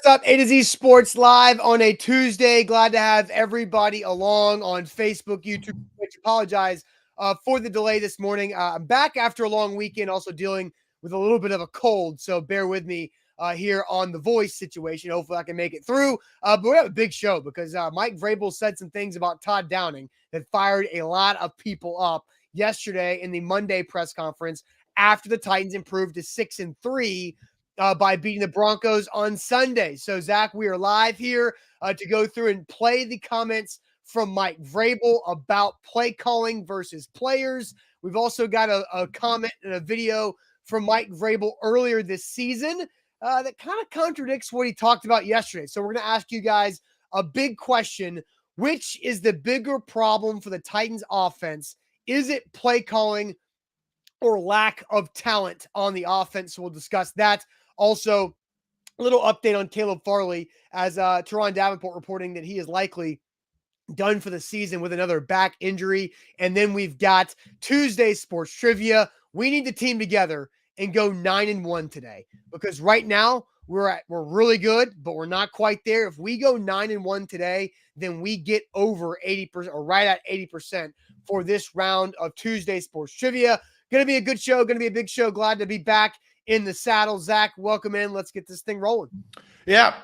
What's up? A to Z Sports Live on a Tuesday. Glad to have everybody along on Facebook, YouTube, Twitch. Apologize for the delay this morning. I'm back after a long weekend, also dealing with a little bit of a cold, so bear with me here on the voice situation. Hopefully I can make it through. But we have a big show because Mike Vrabel said some things about Todd Downing that fired a lot of people up yesterday in the Monday press conference after the Titans improved to 6-3 by beating the Broncos on Sunday. So, Zach, we are live here to go through and play the comments from Mike Vrabel about play calling versus players. We've also got a comment and a video from Mike Vrabel earlier this season that kind of contradicts what he talked about yesterday. So we're going to ask you guys a big question. Which is the bigger problem for the Titans offense? Is it play calling or lack of talent on the offense? So we'll discuss that. Also, a little update on Caleb Farley as Teron Davenport reporting that he is likely done for the season with another back injury. And then we've got Tuesday sports trivia. We need the team together and go 9-1 today because right now we're really good, but we're not quite there. If we go 9-1 today, then we get over 80% or right at 80% for this round of Tuesday sports trivia. Going to be a good show. Going to be a big show. Glad to be back in the saddle. Zach, welcome in. Let's get this thing rolling. Yeah,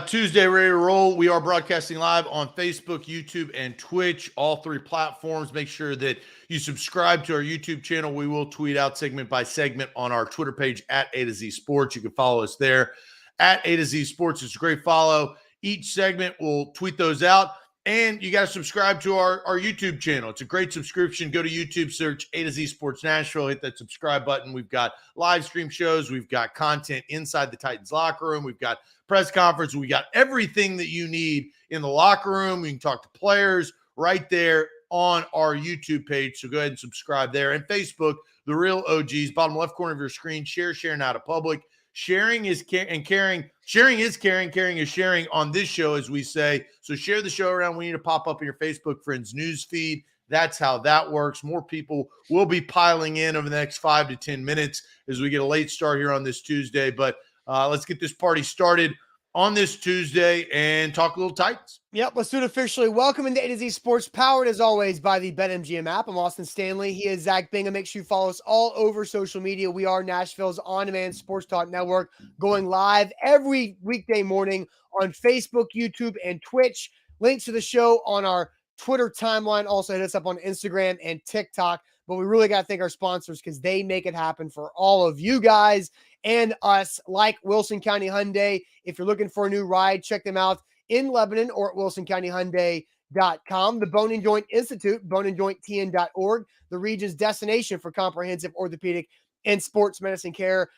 Tuesday, ready to roll. We are broadcasting live on Facebook, YouTube, and Twitch, all three platforms. Make sure that you subscribe to our YouTube channel. We will tweet out segment by segment on our Twitter page at A to Z Sports. You can follow us there at A to Z Sports. It's a great follow. Each segment, we'll tweet those out. And you got to subscribe to our YouTube channel. It's a great subscription. Go to YouTube, search A to Z Sports Nashville, hit that subscribe button. We've got live stream shows. We've got content inside the Titans locker room. We've got press conference. We got everything that you need in the locker room. You can talk to players right there on our YouTube page. So go ahead and subscribe there. And Facebook, The Real OGs, bottom left corner of your screen. Share now to public. Sharing is caring. Sharing is caring. Caring is sharing on this show, as we say. So share the show around. We need to pop up in your Facebook friends news feed. That's how that works. More people will be piling in over the next 5 to 10 minutes as we get a late start here on this Tuesday. But let's get this party started on this Tuesday and talk a little Titans. Yep, let's do it officially. Welcome into A to Z Sports, powered as always by the BetMGM app. I'm Austin Stanley. He is Zach Bingham. Make sure you follow us all over social media. We are Nashville's on-demand sports talk network, going live every weekday morning on Facebook, YouTube, and Twitch. Links to the show on our Twitter timeline. Also hit us up on Instagram and TikTok. But we really got to thank our sponsors because they make it happen for all of you guys and us, like Wilson County Hyundai. If you're looking for a new ride, check them out in Lebanon or at wilsoncountyhyundai.com. The Bone and Joint Institute, boneandjointtn.org, the region's destination for comprehensive orthopedic and sports medicine care,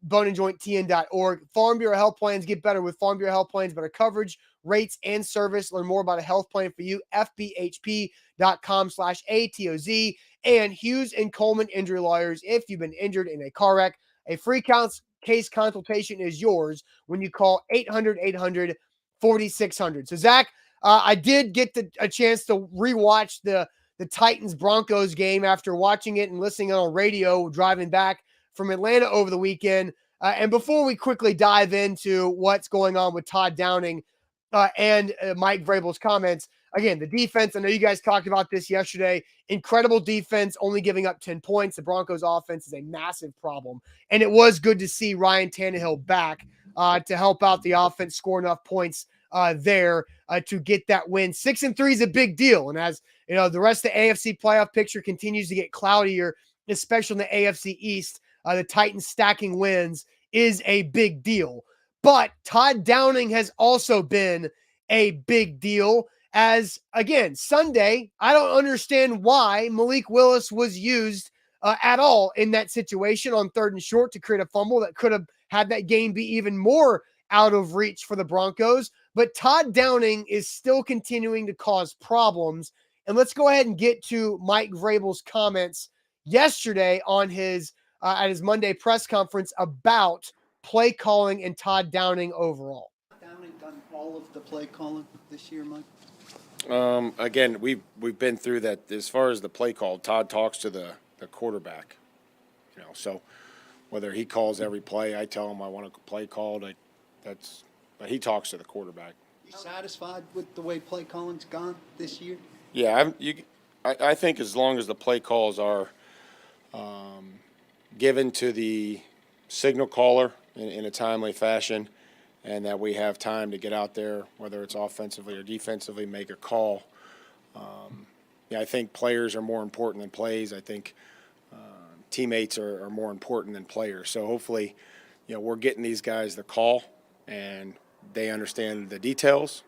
boneandjointtn.org. Farm Bureau Health Plans. Get better with Farm Bureau Health Plans, better coverage, rates, and service. Learn more about a health plan for you, fbhp.com/ATOZ. And Hughes and Coleman Injury Lawyers. If you've been injured in a car wreck, a free case consultation is yours when you call 800-800-4600. So, Zach, I did get a chance to rewatch the Titans-Broncos game after watching it and listening on radio driving back from Atlanta over the weekend. And before we quickly dive into what's going on with Todd Downing and Mike Vrabel's comments, again, the defense, I know you guys talked about this yesterday. Incredible defense, only giving up 10 points. The Broncos offense is a massive problem. And it was good to see Ryan Tannehill back to help out the offense, score enough points there to get that win. 6-3 is a big deal. And as you know, the rest of the AFC playoff picture continues to get cloudier, especially in the AFC East. The Titans stacking wins is a big deal. But Todd Downing has also been a big deal. As, again, Sunday, I don't understand why Malik Willis was used at all in that situation on 3rd and short to create a fumble that could have had that game be even more out of reach for the Broncos. But Todd Downing is still continuing to cause problems. And let's go ahead and get to Mike Vrabel's comments yesterday on his at his Monday press conference about play calling and Todd Downing overall. Downing done all of the play calling this year, Mike? Again, we've been through that. As far as the play call, Todd talks to the quarterback. So whether he calls every play, I tell him I want a play called. That's he talks to the quarterback. You satisfied with the way play calling's gone this year? Yeah, I think as long as the play calls are given to the signal caller in a timely fashion, and that we have time to get out there, whether it's offensively or defensively, make a call. Yeah, I think players are more important than plays. I think teammates are more important than players. So hopefully, we're getting these guys the call and they understand the details,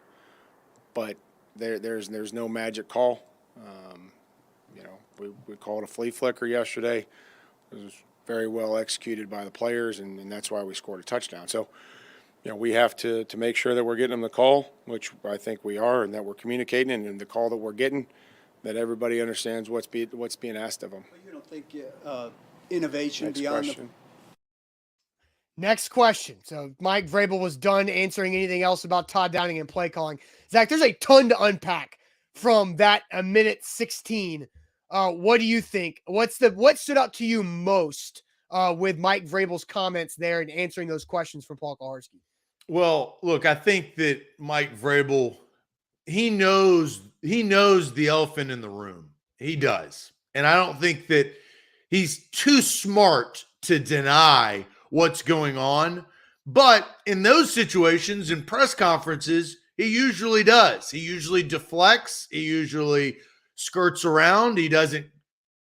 but there's no magic call. We called a flea flicker yesterday. It was very well executed by the players, and that's why we scored a touchdown. So, we have to make sure that we're getting them the call, which I think we are, and that we're communicating, and the call that we're getting, that everybody understands what's being asked of them. But you don't think innovation Next beyond question. Next question. So Mike Vrabel was done answering anything else about Todd Downing and play calling. Zach, there's a ton to unpack from that a minute 16. What do you think? What stood out to you most with Mike Vrabel's comments there and answering those questions from Paul Kaharski? Well, look, I think that Mike Vrabel, he knows the elephant in the room. He does. And I don't think that he's too smart to deny what's going on. But in those situations, in press conferences, he usually does. He usually deflects. He usually skirts around. He doesn't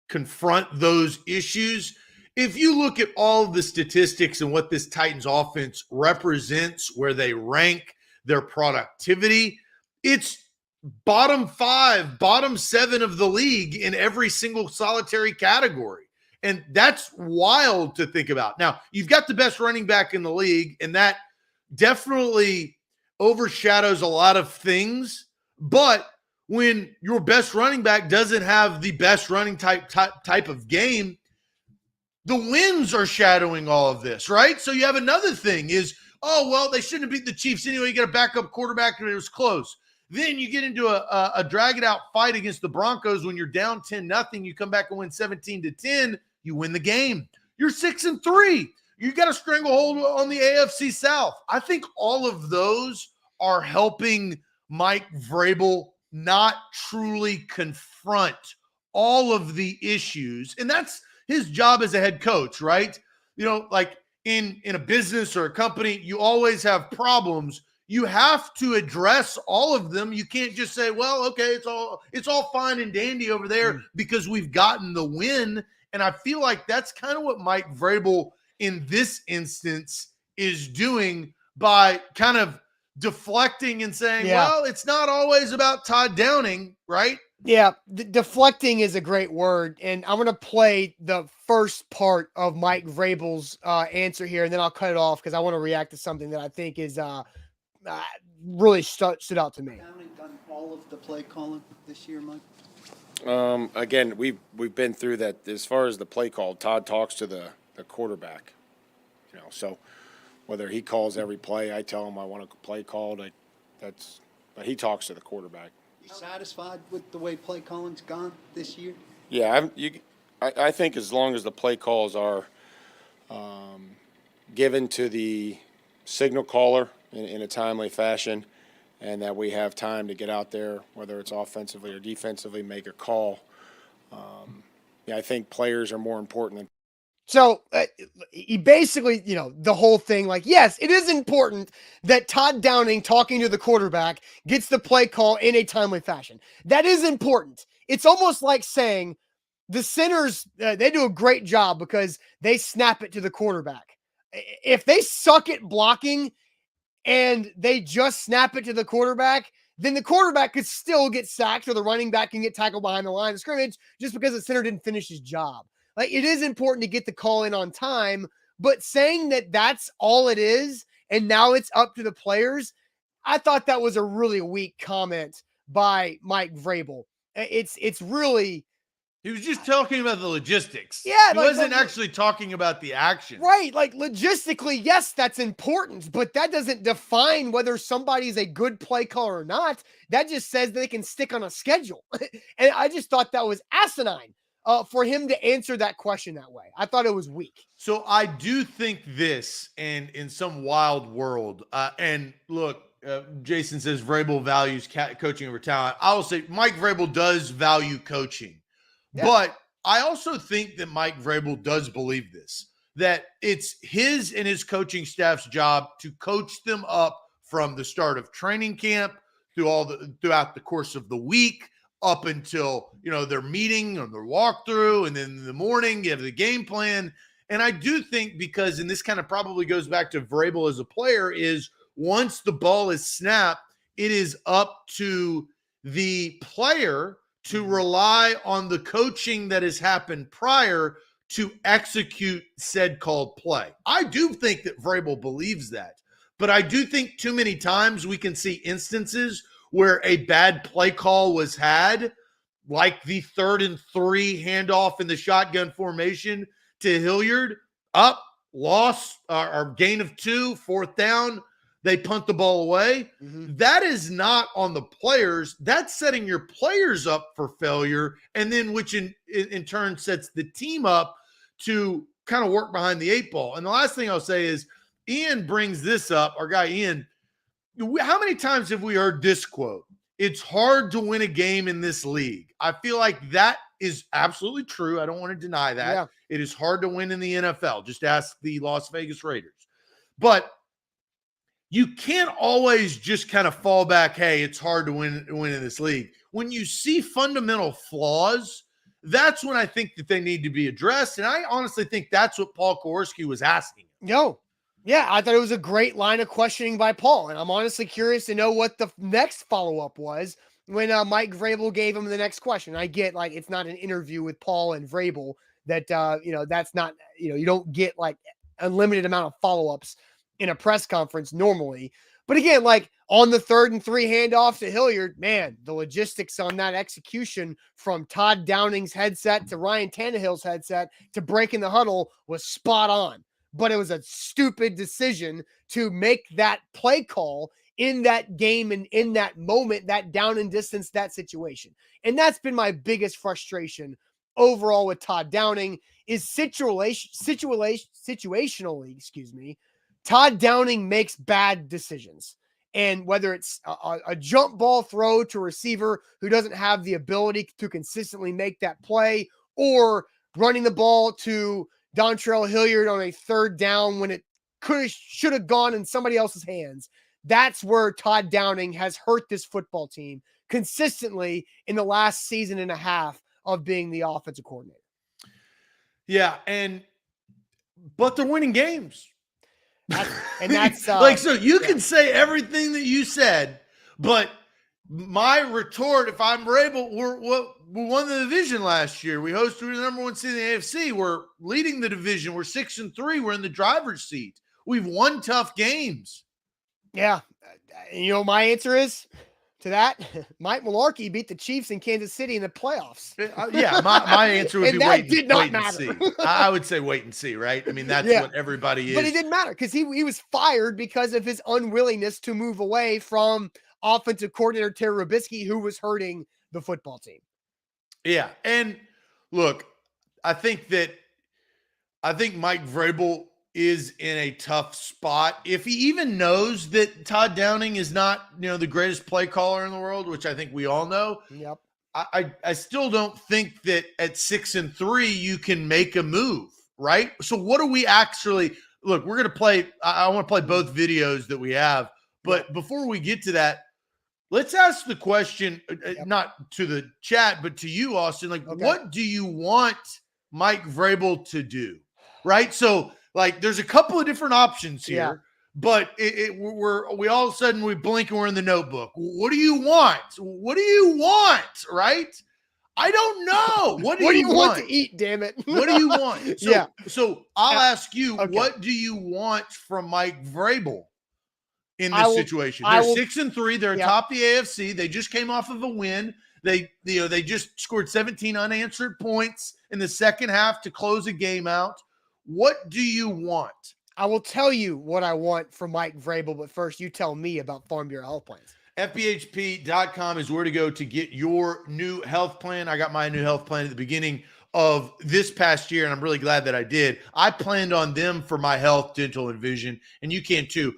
confront those issues. If you look at all of the statistics and what this Titans offense represents, where they rank their productivity, it's bottom 5, bottom 7 of the league in every single solitary category. And that's wild to think about. Now, you've got the best running back in the league, and that definitely overshadows a lot of things. But when your best running back doesn't have the best running type of game, the wins are shadowing all of this, right? So you have another thing is, oh, well, they shouldn't have beat the Chiefs anyway. You got a backup quarterback and it was close. Then you get into a drag-it-out fight against the Broncos when you're down 10-0. You come back and win 17-10. You win the game. You're 6-3. You got a stranglehold on the AFC South. I think all of those are helping Mike Vrabel not truly confront all of the issues. And that's his job as a head coach, right? Like in a business or a company, you always have problems. You have to address all of them. You can't just say, well, okay, it's all fine and dandy over there because we've gotten the win. And I feel like that's kind of what Mike Vrabel in this instance is doing by kind of deflecting and saying, well, it's not always about Todd Downing, right? Yeah, deflecting is a great word. And I'm going to play the first part of Mike Vrabel's answer here, and then I'll cut it off because I want to react to something that I think is really stood out to me. Downing done all of the play calling this year, Mike? Again, we've been through that. As far as the play call, Todd talks to the quarterback. So whether he calls every play, I tell him I want a play called. But he talks to the quarterback. You satisfied with the way play calling's gone this year? Yeah, I think as long as the play calls are given to the signal caller in a timely fashion, and that we have time to get out there, whether it's offensively or defensively, make a call. I think players are more important than. So he basically, the whole thing, like, yes, it is important that Todd Downing talking to the quarterback gets the play call in a timely fashion. That is important. It's almost like saying the centers, they do a great job because they snap it to the quarterback. If they suck at blocking and they just snap it to the quarterback, then the quarterback could still get sacked or the running back can get tackled behind the line of scrimmage just because the center didn't finish his job. Like, it is important to get the call in on time, but saying that that's all it is and now it's up to the players, I thought that was a really weak comment by Mike Vrabel. It's really. He was just talking about the logistics. Yeah. He wasn't actually talking about the action. Right. Like, logistically, yes, that's important, but that doesn't define whether somebody's a good play caller or not. That just says they can stick on a schedule. And I just thought that was asinine. for him to answer that question that way. I thought it was weak. So I do think this, and in some wild world, and look, Jason says Vrabel values coaching over talent. I will say Mike Vrabel does value coaching, but I also think that Mike Vrabel does believe this, that it's his and his coaching staff's job to coach them up from the start of training camp throughout the course of the week, up until, their meeting or their walkthrough. And then in the morning, you have the game plan. And I do think because, and this kind of probably goes back to Vrabel as a player, is once the ball is snapped, it is up to the player to rely on the coaching that has happened prior to execute said called play. I do think that Vrabel believes that, but I do think too many times we can see instances where a bad play call was had, like the 3rd and 3 handoff in the shotgun formation to Hilliard, up, loss, or gain of 2, 4th down, they punt the ball away. That is not on the players. That's setting your players up for failure, and then which in turn sets the team up to kind of work behind the 8 ball. And the last thing I'll say is Ian brings this up, our guy Ian. How many times have we heard this quote? It's hard to win a game in this league. I feel like that is absolutely true. I don't want to deny that. Yeah. It is hard to win in the NFL. Just ask the Las Vegas Raiders. But you can't always just kind of fall back, hey, it's hard to win in this league. When you see fundamental flaws, that's when I think that they need to be addressed. And I honestly think that's what Paul Kowarski was asking. Yeah, I thought it was a great line of questioning by Paul, and I'm honestly curious to know what the next follow-up was when Mike Vrabel gave him the next question. I get, like, it's not an interview with Paul and Vrabel that, that's not, you don't get, like, unlimited amount of follow-ups in a press conference normally. But again, like, on the 3rd and 3 handoff to Hilliard, man, the logistics on that execution from Todd Downing's headset to Ryan Tannehill's headset to breaking the huddle was spot on. But it was a stupid decision to make that play call in that game and in that moment, that down and distance, that situation. And that's been my biggest frustration overall with Todd Downing is situationally, Todd Downing makes bad decisions. And whether it's a jump ball throw to a receiver who doesn't have the ability to consistently make that play, or running the ball to Dontrell Hilliard on a 3rd down when it should have gone in somebody else's hands. That's where Todd Downing has hurt this football team consistently in the last season and a half of being the offensive coordinator. Yeah, but they're winning games. That's so you can say everything that you said, but my retort, if I'm Vrabel, we won the division last year. We hosted the number 1 seed in the AFC. We're leading the division. We're 6-3. We're in the driver's seat. We've won tough games. Yeah. My answer is to that. Mike Mularkey beat the Chiefs in Kansas City in the playoffs. Yeah. My answer would be wait and see. I would say wait and see, right? I mean, that's what everybody is. But it didn't matter because he was fired because of his unwillingness to move away from offensive coordinator Terry Robisky, who was hurting the football team. Yeah. And look, I think Mike Vrabel is in a tough spot. If he even knows that Todd Downing is not, the greatest play caller in the world, which I think we all know. Yep. I still don't think that at 6-3 you can make a move, right? So what do we actually look? We're going to play. I want to play both videos that we have, but before we get to that, let's ask the question, not to the chat, but to you, Austin. Like, what do you want Mike Vrabel to do? Right. So, like, there's a couple of different options here, but we all of a sudden we blink and we're in the notebook. What do you want? What do you want? Right. I don't know. What do you want to eat? Damn it. What do you want? So I'll ask you, what do you want from Mike Vrabel in this situation? They're 6-3. They're atop the AFC. They just came off of a win. They just scored 17 unanswered points in the second half to close a game out. What do you want? I will tell you what I want from Mike Vrabel, but first you tell me about Farm Bureau Health Plans. FBHP.com is where to go to get your new health plan. I got my new health plan at the beginning of this past year, and I'm really glad that I did. I planned on them for my health, dental, and vision, and you can too.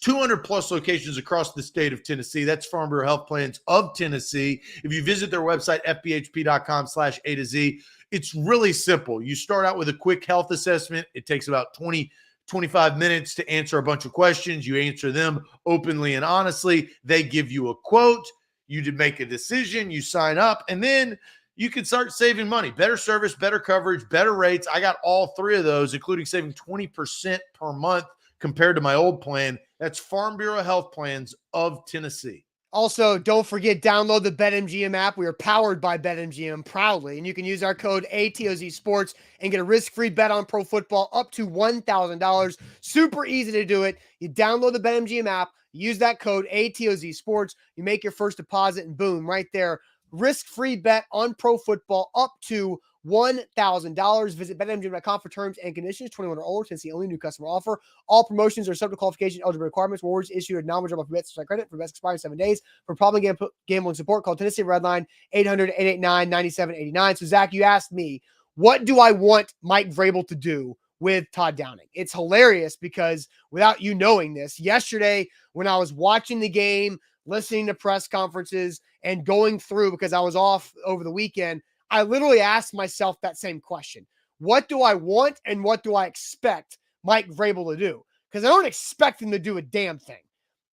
200 plus locations across the state of Tennessee. That's Farm Bureau Health Plans of Tennessee. If you visit their website, fbhp.com/A to Z, it's really simple. You start out with a quick health assessment. It takes about 25 minutes to answer a bunch of questions. You answer them openly and honestly. They give you a quote. You make a decision. You sign up, and then you can start saving money. Better service, better coverage, better rates. I got all three of those, including saving 20% per month compared to my old plan. That's Farm Bureau Health Plans of Tennessee. Also, don't forget, download the BetMGM app. We are powered by BetMGM proudly, and you can use our code ATOZ Sports and get a risk-free bet on pro football up to $1,000. Super easy to do it. You download the BetMGM app, use that code ATOZ Sports, you make your first deposit, and boom, right there, risk-free bet on pro football up to $1,000. Visit BetMGM.com for terms and conditions. 21 or older. Tennessee only. New customer offer. All promotions are subject to qualification, eligible requirements. Rewards issued at non-withdrawable bets credit for best expiring 7 days. For problem gambling support, call Tennessee Redline 800-889-9789. So Zach, you asked me, what do I want Mike Vrabel to do with Todd Downing? It's hilarious because without you knowing this, yesterday when I was watching the game, listening to press conferences, and going through because I was off over the weekend, I literally asked myself that same question. What do I want and what do I expect Mike Vrabel to do? Because I don't expect him to do a damn thing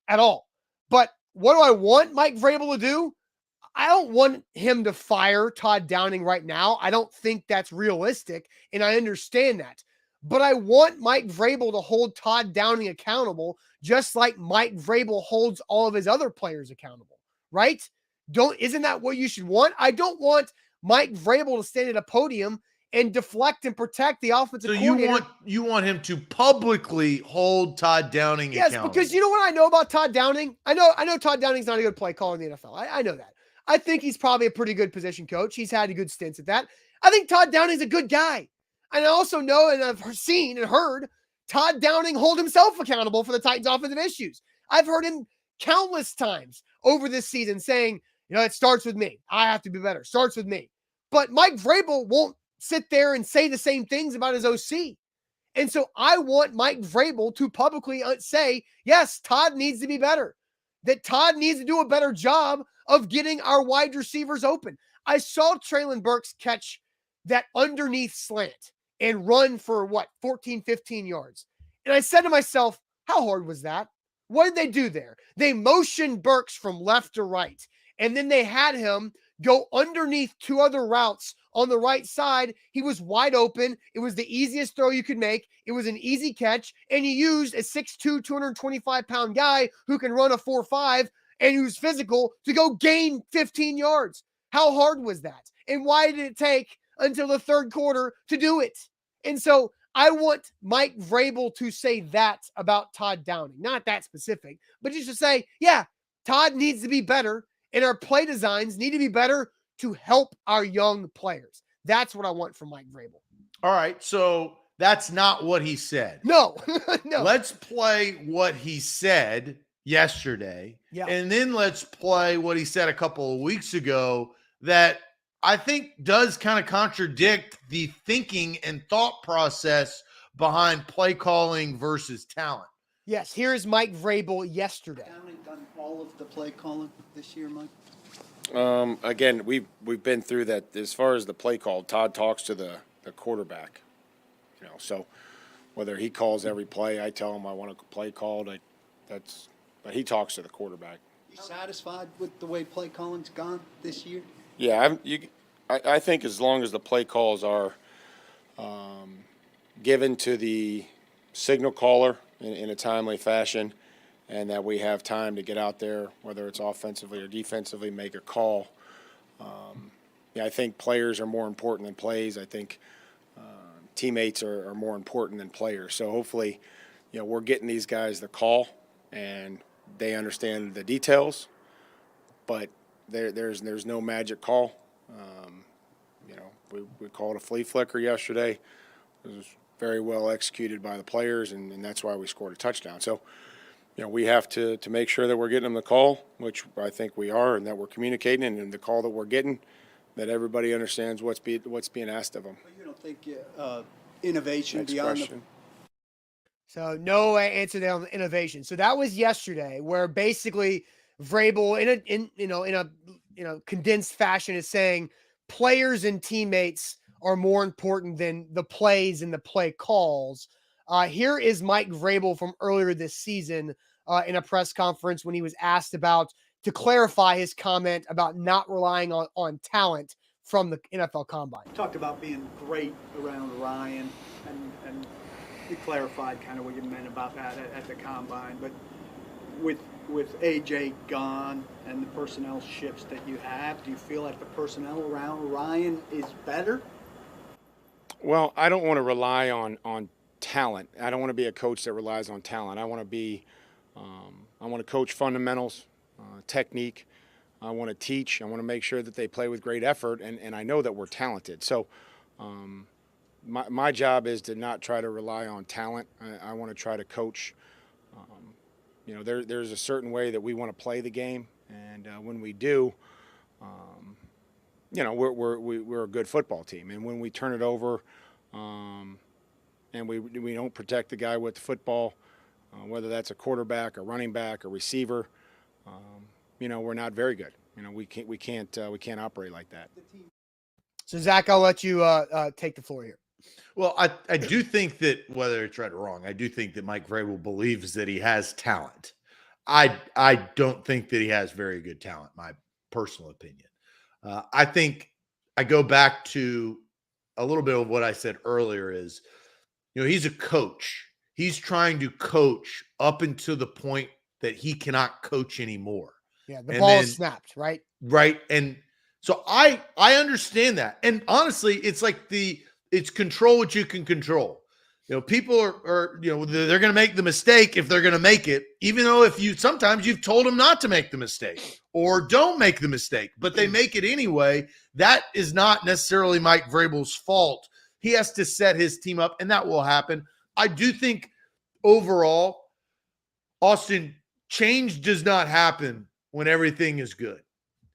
at all. But what do I want Mike Vrabel to do? I don't want him to fire Todd Downing right now. I don't think that's realistic, and I understand that. But I want Mike Vrabel to hold Todd Downing accountable, just like Mike Vrabel holds all of his other players accountable, right? Isn't that what you should want? I don't want Mike Vrabel to stand at a podium and deflect and protect the offensive coordinator. So you want him to publicly hold Todd Downing accountable? Yes, because you know what I know about Todd Downing? I know Todd Downing's not a good play caller in the NFL. I know that. I think he's probably a pretty good position coach. He's had good stints at that. I think Todd Downing's a good guy. And I also know and I've seen and heard Todd Downing hold himself accountable for the Titans' offensive issues. I've heard him countless times over this season saying, it starts with me. I have to be better. Starts with me. But Mike Vrabel won't sit there and say the same things about his OC. And so I want Mike Vrabel to publicly say, yes, Todd needs to be better. That Todd needs to do a better job of getting our wide receivers open. I saw Traylon Burks catch that underneath slant and run for 14, 15 yards. And I said to myself, how hard was that? What did they do there? They motioned Burks from left to right. And then they had him go underneath two other routes on the right side. He was wide open. It was the easiest throw you could make. It was an easy catch. And he used a 6'2", 225-pound guy who can run a 4.5 and who's physical to go gain 15 yards. How hard was that? And why did it take until the third quarter to do it? And so I want Mike Vrabel to say that about Todd Downing. Not that specific, but just to say, yeah, Todd needs to be better. And our play designs need to be better to help our young players. That's what I want from Mike Vrabel. All right, so that's not what he said. No, no. Let's play what he said yesterday, and then let's play what he said a couple of weeks ago that I think does kind of contradict the thinking and thought process behind play calling versus talent. Yes, here's Mike Vrabel yesterday. Downing done all of the play calling this year, Mike? Again, we've been through that. As far as the play call, Todd talks to the quarterback. So whether he calls every play, I tell him I want a play called. But he talks to the quarterback. You satisfied with the way play calling's gone this year? Yeah, I think as long as the play calls are given to the signal caller in a timely fashion, and that we have time to get out there, whether it's offensively or defensively, make a call. I think players are more important than plays. I think teammates are more important than players. So hopefully, we're getting these guys the call, and they understand the details. But there's no magic call. We called a flea flicker yesterday. It was very well executed by the players, and that's why we scored a touchdown. So, we have to make sure that we're getting them the call, which I think we are, and that we're communicating, and the call that we're getting, that everybody understands what's being asked of them. But you don't think innovation Next beyond question. So no answer there on the innovation. So that was yesterday, where basically Vrabel in a condensed fashion is saying players and teammates are more important than the plays and the play calls. Here is Mike Vrabel from earlier this season in a press conference when he was asked about to clarify his comment about not relying on talent from the NFL Combine. talked about being great around Ryan, and you clarified kind of what you meant about that at the Combine. But with AJ gone and the personnel shifts that you have, do you feel like the personnel around Ryan is better? Well, I don't want to rely on talent. I don't want to be a coach that relies on talent. I want to coach fundamentals, technique. I want to teach. I want to make sure that they play with great effort, and I know that we're talented. So my job is to not try to rely on talent. I want to try to coach. There's a certain way that we want to play the game, and when we do, we're a good football team. And when we turn it over, and we don't protect the guy with the football, whether that's a quarterback, a running back, a receiver, we're not very good. We can't operate like that. So Zach, I'll let you take the floor here. Well, I do think that whether it's right or wrong, I do think that Mike Vrabel believes that he has talent. I don't think that he has very good talent, my personal opinion. I think I go back to a little bit of what I said earlier is, he's a coach. He's trying to coach up until the point that he cannot coach anymore. Yeah, the ball is snapped, right? Right. And so I understand that. And honestly, it's like it's control what you can control. People are they're going to make the mistake if they're going to make it, even though sometimes you've told them not to make the mistake or don't make the mistake, but they make it anyway. That is not necessarily Mike Vrabel's fault. He has to set his team up, and that will happen. I do think overall, Austin, change does not happen when everything is good.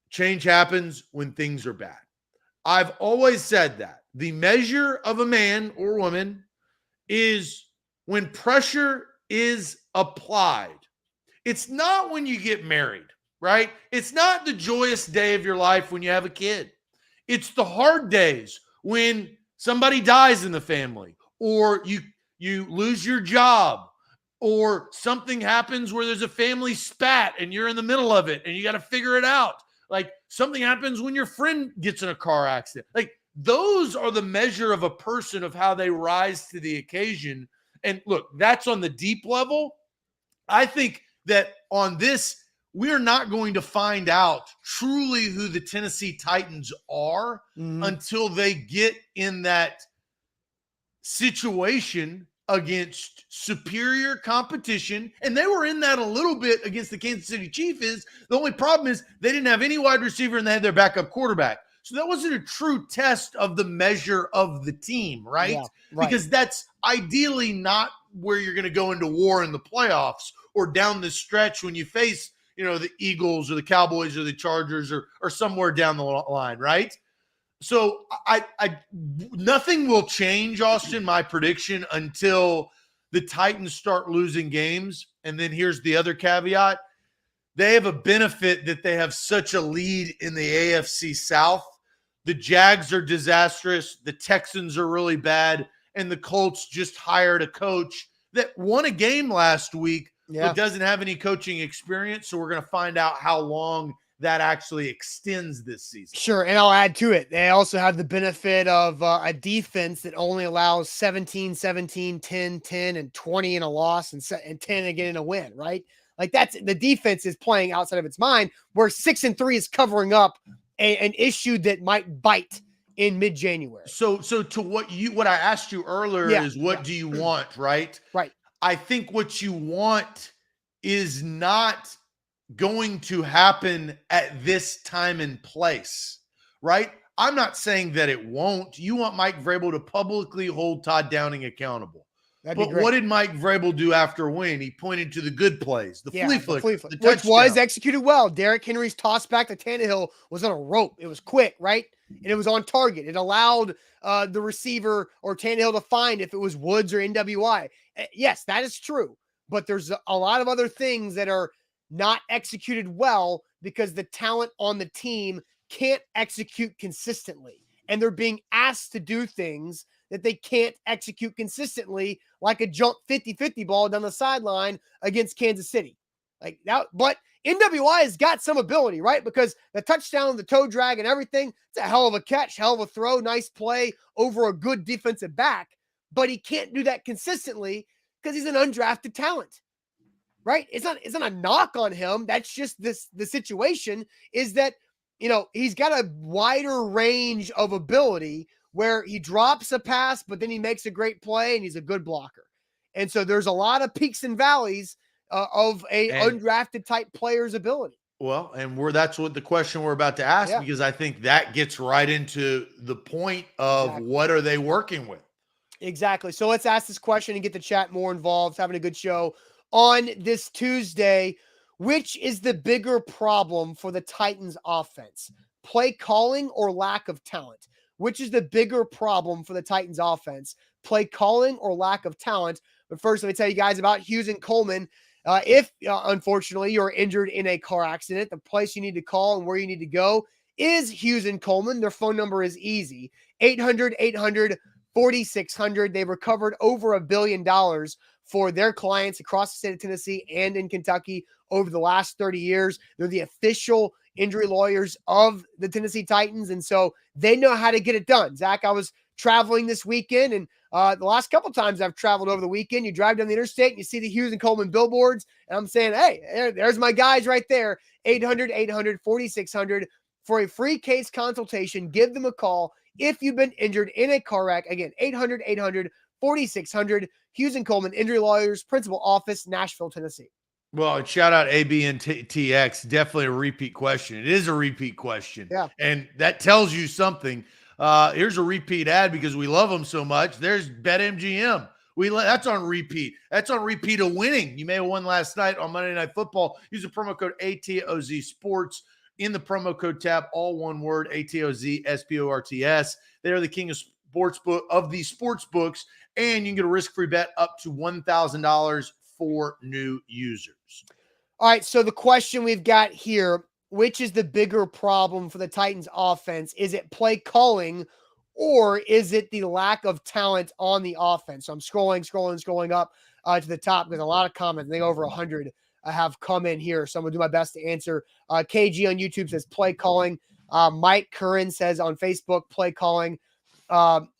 Change happens when things are bad. I've always said that. The measure of a man or woman is when pressure is applied. It's not when you get married, right? It's not the joyous day of your life when you have a kid. It's the hard days when somebody dies in the family, or you lose your job, or something happens where there's a family spat and you're in the middle of it and you got to figure it out. Like something happens when your friend gets in a car accident. Like those are the measure of a person of how they rise to the occasion. And look, that's on the deep level. I think that on this, we're not going to find out truly who the Tennessee Titans are until they get in that situation against superior competition. And they were in that a little bit against the Kansas City Chiefs. The only problem is they didn't have any wide receiver and they had their backup quarterback. So that wasn't a true test of the measure of the team, right? Yeah, right. Because that's ideally not where you're going to go into war in the playoffs or down the stretch when you face, the Eagles or the Cowboys or the Chargers or somewhere down the line, right? So nothing will change, Austin, my prediction, until the Titans start losing games. And then here's the other caveat. They have a benefit that they have such a lead in the AFC South. The Jags are disastrous. The Texans are really bad. And the Colts just hired a coach that won a game last week, but doesn't have any coaching experience. So we're going to find out how long that actually extends this season. Sure. And I'll add to it. They also have the benefit of a defense that only allows 17, 10, 10, and 20 in a loss and 10 again in a win, right? Like that's the defense is playing outside of its mind, where 6-3 is covering up an issue that might bite in mid-January. So to what I asked you earlier is what do you want, right? Right. I think what you want is not going to happen at this time and place, right? I'm not saying that it won't. You want Mike Vrabel to publicly hold Todd Downing accountable. That'd be But great. what did Mike Vrabel do after a win? He pointed to the good plays, the flea flicker, the which touchdown. was executed well. Derrick Henry's toss back to Tannehill was on a rope. It was quick, right? And it was on target. It allowed the receiver or Tannehill to find if it was Woods or NWI. Yes, that is true. But there's a lot of other things that are not executed well because the talent on the team can't execute consistently. And they're being asked to do things that they can't execute consistently, like a jump 50-50 ball down the sideline against Kansas City. Like that, but NWI has got some ability, right? Because the touchdown, the toe drag, and everything, it's a hell of a catch, hell of a throw, nice play over a good defensive back. But he can't do that consistently because he's an undrafted talent. Right? It's not a knock on him. That's just the situation is that, he's got a wider range of ability where he drops a pass, but then he makes a great play and he's a good blocker. And so there's a lot of peaks and valleys of a undrafted type player's ability. Well, and that's what the question we're about to ask, because I think that gets right into the point of what are they working with? Exactly. So let's ask this question and get the chat more involved. Having a good show on this Tuesday. Which is the bigger problem for the Titans offense? Play calling or lack of talent? Which is the bigger problem for the Titans offense? Play calling or lack of talent? But first, let me tell you guys about Hughes and Coleman. If, unfortunately, you're injured in a car accident, the place you need to call and where you need to go is Hughes and Coleman. Their phone number is easy, 800-800-4600. They've recovered over $1 billion for their clients across the state of Tennessee and in Kentucky over the last 30 years. They're the official injury lawyers of the Tennessee Titans, and so they know how to get it done. Zach, I was traveling this weekend, and the last couple times I've traveled over the weekend, you drive down the interstate and you see the Hughes and Coleman billboards, and I'm saying, hey, there's my guys right there, 800-800-4600 for a free case consultation. Give them a call if you've been injured in a car wreck. Again, 800-800-4600, Hughes and Coleman, Injury Lawyers, Principal Office, Nashville, Tennessee. Well, shout out AB and TX. Definitely a repeat question. It is a repeat question. Yeah. And that tells you something. Here's a repeat ad because we love them so much. There's BetMGM. That's on repeat. That's on repeat of winning. You may have won last night on Monday Night Football. Use the promo code ATOZ Sports in the promo code tab, all one word, ATOZ SPORTS. They are the king of the sports books, and you can get a risk-free bet up to $1,000 for new users. All right, so the question we've got here, which is the bigger problem for the Titans offense? Is it play calling, or is it the lack of talent on the offense? So I'm scrolling up to the top because a lot of comments, I think over 100 have come in here. So I'm going to do my best to answer. KG on YouTube says play calling. Mike Curran says on Facebook, play calling.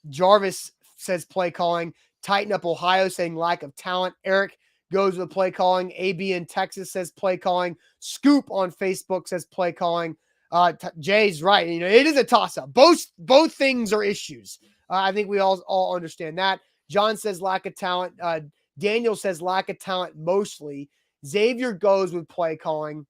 Jarvis says play calling. Tighten Up Ohio saying lack of talent. Eric goes with play calling. AB in Texas says play calling. Scoop on Facebook says play calling. Jay's right. It is a toss-up. Both things are issues. I think we all understand that. John says lack of talent. Daniel says lack of talent mostly. Xavier goes with play calling.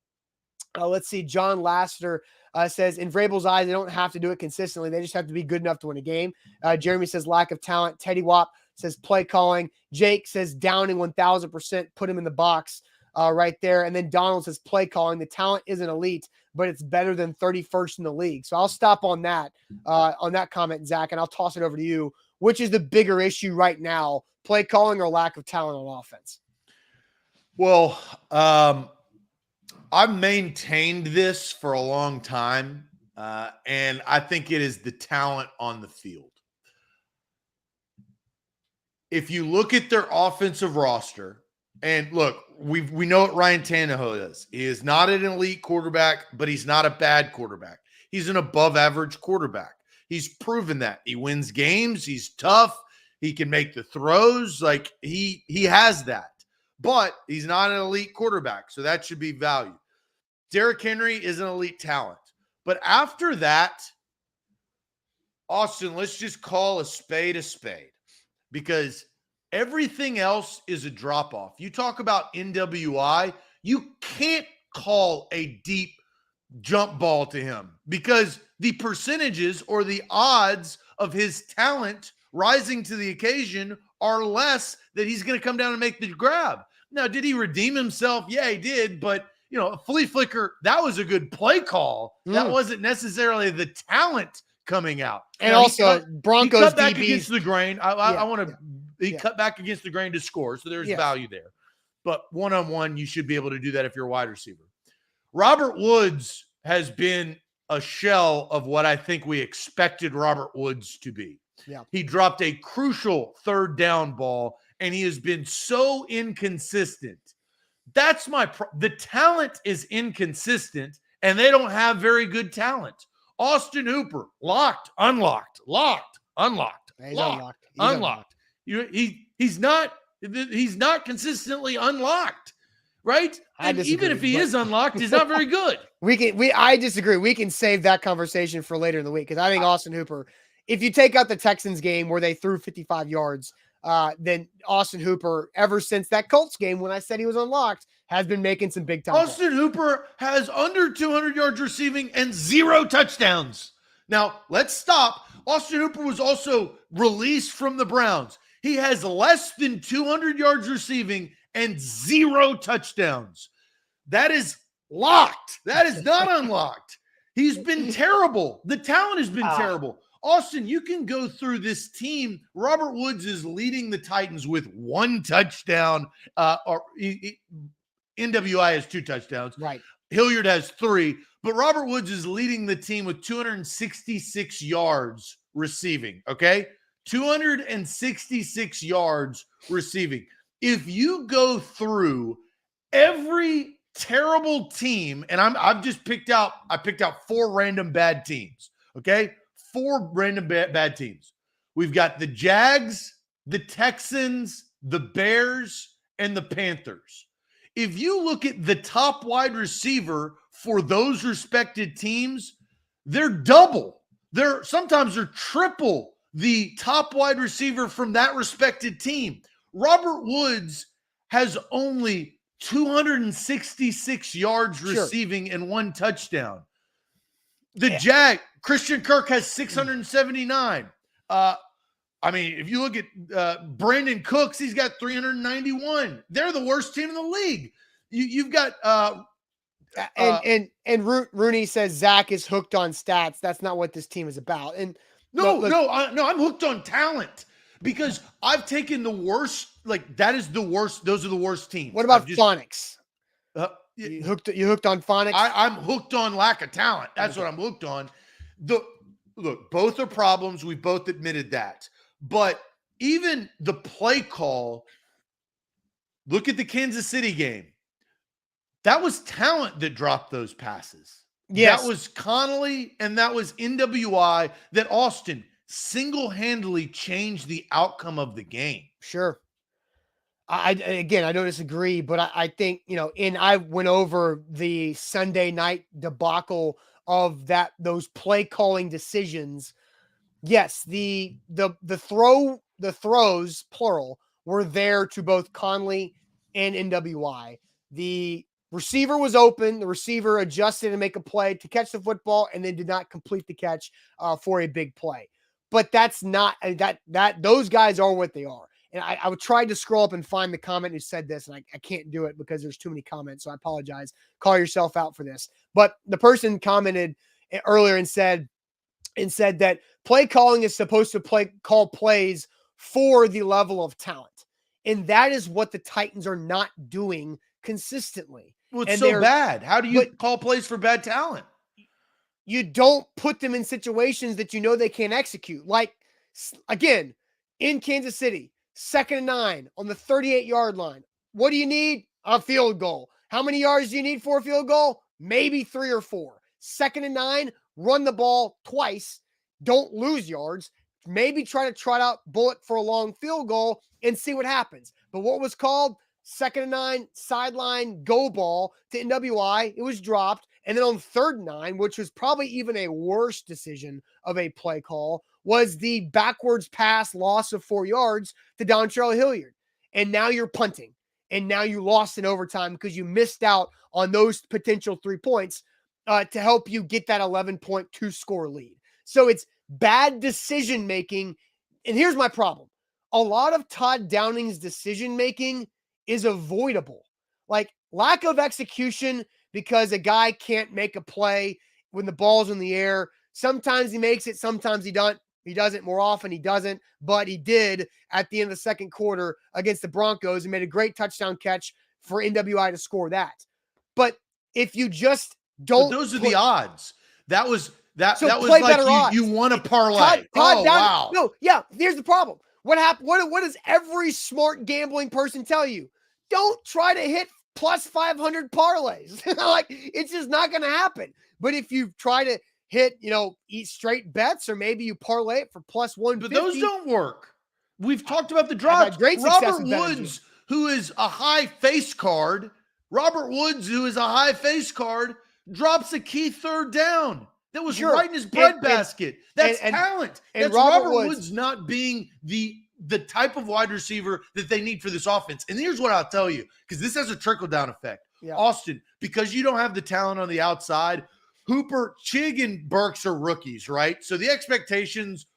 Let's see. John Lassiter says, in Vrabel's eyes, they don't have to do it consistently. They just have to be good enough to win a game. Jeremy says lack of talent. Teddy Wap says play calling. Jake says Downing 1,000%. Put him in the box right there. And then Donald says play calling. The talent isn't elite, but it's better than 31st in the league. So I'll stop on that comment, Zach, and I'll toss it over to you. Which is the bigger issue right now, play calling or lack of talent on offense? Well, I've maintained this for a long time, and I think it is the talent on the field. If you look at their offensive roster, and look, we know what Ryan Tannehill is. He is not an elite quarterback, but he's not a bad quarterback. He's an above-average quarterback. He's proven that. He wins games. He's tough. He can make the throws. Like, he has that. But he's not an elite quarterback, so that should be valued. Derrick Henry is an elite talent. But after that, Austin, let's just call a spade, because everything else is a drop-off. You talk about NWI, you can't call a deep jump ball to him because the percentages or the odds of his talent rising to the occasion are less that he's going to come down and make the grab. Now, did he redeem himself? Yeah, he did. But, a flea flicker, that was a good play call. That wasn't necessarily the talent coming out. And also, Broncos he cut back DBs against the grain. I want to he cut back against the grain to score. So there's value there. But one-on-one, you should be able to do that if you're a wide receiver. Robert Woods has been a shell of what I think we expected Robert Woods to be. Yeah. He dropped a crucial third down ball, and he has been so inconsistent. That's the talent is inconsistent, and they don't have very good talent. Austin Hooper, locked, unlocked, locked, unlocked, He's locked, unlocked. He's not consistently unlocked, right? And even if he is unlocked, he's not very good. I disagree. We can save that conversation for later in the week because I think Austin Hooper, if you take out the Texans game where they threw 55 yards, then Austin Hooper, ever since that Colts game when I said he was unlocked, has been making some big time. Austin Hooper has under 200 yards receiving and 0 touchdowns. Now, let's stop. Austin Hooper was also released from the Browns. He has less than 200 yards receiving and 0 touchdowns. That is locked. That is not unlocked. He's been terrible. The talent has been terrible. Austin, you can go through this team. Robert Woods is leading the Titans with 1 touchdown. NWI has 2 touchdowns. Right. Hilliard has 3. But Robert Woods is leading the team with 266 yards receiving. Okay? 266 yards receiving. If you go through every terrible team, and I picked out 4 random bad teams. Okay? 4 random bad teams. We've got the Jags, the Texans, the Bears, and the Panthers. If you look at the top wide receiver for those respected teams, they're double. Sometimes they're triple the top wide receiver from that respected team. Robert Woods has only 266 yards receiving and 1 touchdown. Christian Kirk has 679. If you look at Brandon Cooks, he's got 391. They're the worst team in the league. You've got Rooney says Zach is hooked on stats. That's not what this team is about. And no, I'm hooked on talent because I've taken the worst. Like that is the worst. Those are the worst teams. What about phonics? You hooked on phonics? I'm hooked on lack of talent. That's what I'm hooked on. Look, both are problems. We both admitted that. But even the play call, look at the Kansas City game. That was talent that dropped those passes. Yes. That was Connolly and that was NWI that Austin single-handedly changed the outcome of the game. Sure. I don't disagree, but I think, I went over the Sunday night debacle of those play calling decisions. Yes, the throws, plural, were there to both Conley and NWI. The receiver was open. The receiver adjusted to make a play to catch the football and then did not complete the catch for a big play. But that's not that those guys are what they are. And I would try to scroll up and find the comment who said this, and I can't do it because there's too many comments, so I apologize. Call yourself out for this. But the person commented earlier and said that play calling is supposed to call plays for the level of talent. And that is what the Titans are not doing consistently. Well, it's so bad. How do you call plays for bad talent? You don't put them in situations that you know they can't execute. Like, again, in Kansas City, 2nd and 9 on the 38-yard line. What do you need? A field goal. How many yards do you need for a field goal? Maybe 3 or 4. 2nd and 9, run the ball twice. Don't lose yards. Maybe try to trot out bullet for a long field goal and see what happens. But what was called? 2nd and 9, sideline, go ball to NWI. It was dropped. And then on 3rd and 9, which was probably even a worse decision of a play call, was the backwards pass loss of 4 yards to Dontrell Hilliard. And now you're punting. And now you lost in overtime because you missed out on those potential 3 points to help you get that 11.2 score lead. So it's bad decision making. And here's my problem. a lot of Todd Downing's decision-making is avoidable. Like lack of execution because a guy can't make a play when the ball's in the air. Sometimes he makes it, sometimes he doesn't. He doesn't. More often he doesn't, but he did at the end of the second quarter against the Broncos and made a great touchdown catch for NWI to score that. But if you just don't, but those are the odds. That was that. So that was play like better odds. you won a parlay. Todd Downing, wow. No, yeah. Here's the problem. What happened? What does every smart gambling person tell you? Don't try to hit plus 500 parlays. Like it's just not going to happen. But if you try to hit, eat straight bets, or maybe you parlay it for plus 150. But those don't work. We've talked about the drops. Great success Robert with Woods, who is a high face card, drops a key third down. That was right in his breadbasket. That's talent. That's Robert Woods not being the type of wide receiver that they need for this offense. And here's what I'll tell you, because this has a trickle-down effect. Yeah. Austin, because you don't have the talent on the outside, Hooper, Chig, and Burks are rookies, right? So the expectations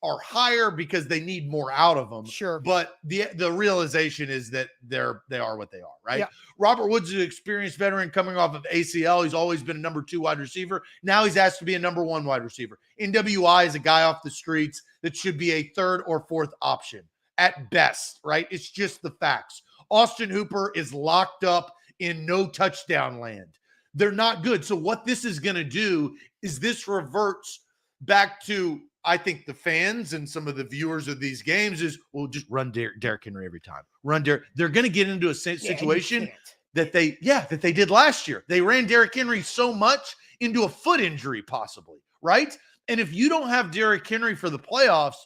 are higher because they need more out of them. Sure. But the realization is that they are what they are, right? Yeah. Robert Woods is an experienced veteran coming off of ACL. He's always been a number 2 wide receiver. Now he's asked to be a number 1 wide receiver. NWI is a guy off the streets that should be a 3rd or 4th option at best, right? It's just the facts. Austin Hooper is locked up in no touchdown land. They're not good. So what this is going to do is this reverts back to, I think, the fans and some of the viewers of these games is, well, just run Derrick Henry every time. They're going to get into a situation that they did last year. They ran Derrick Henry so much into a foot injury possibly, right? And if you don't have Derrick Henry for the playoffs,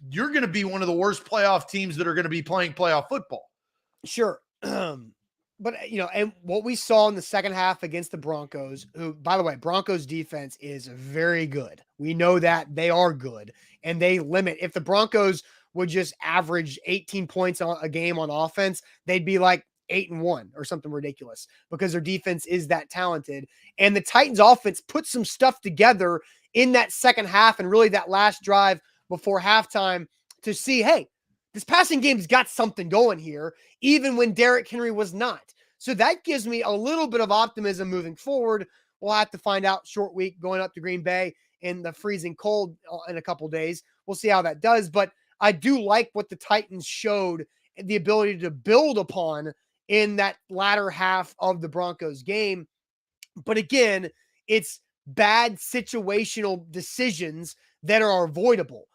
you're going to be one of the worst playoff teams that are going to be playing playoff football. Sure. But, and what we saw in the second half against the Broncos, who, by the way, Broncos defense is very good. We know that they are good, and they limit. If the Broncos would just average 18 points a game on offense, they'd be like 8-1 or something ridiculous because their defense is that talented. And the Titans offense put some stuff together in that second half and really that last drive before halftime to see, hey, this passing game's got something going here, even when Derrick Henry was not. So that gives me a little bit of optimism moving forward. We'll have to find out. Short week going up to Green Bay in the freezing cold in a couple days. We'll see how that does. But I do like what the Titans showed, the ability to build upon in that latter half of the Broncos game. But again, it's bad situational decisions that are avoidable.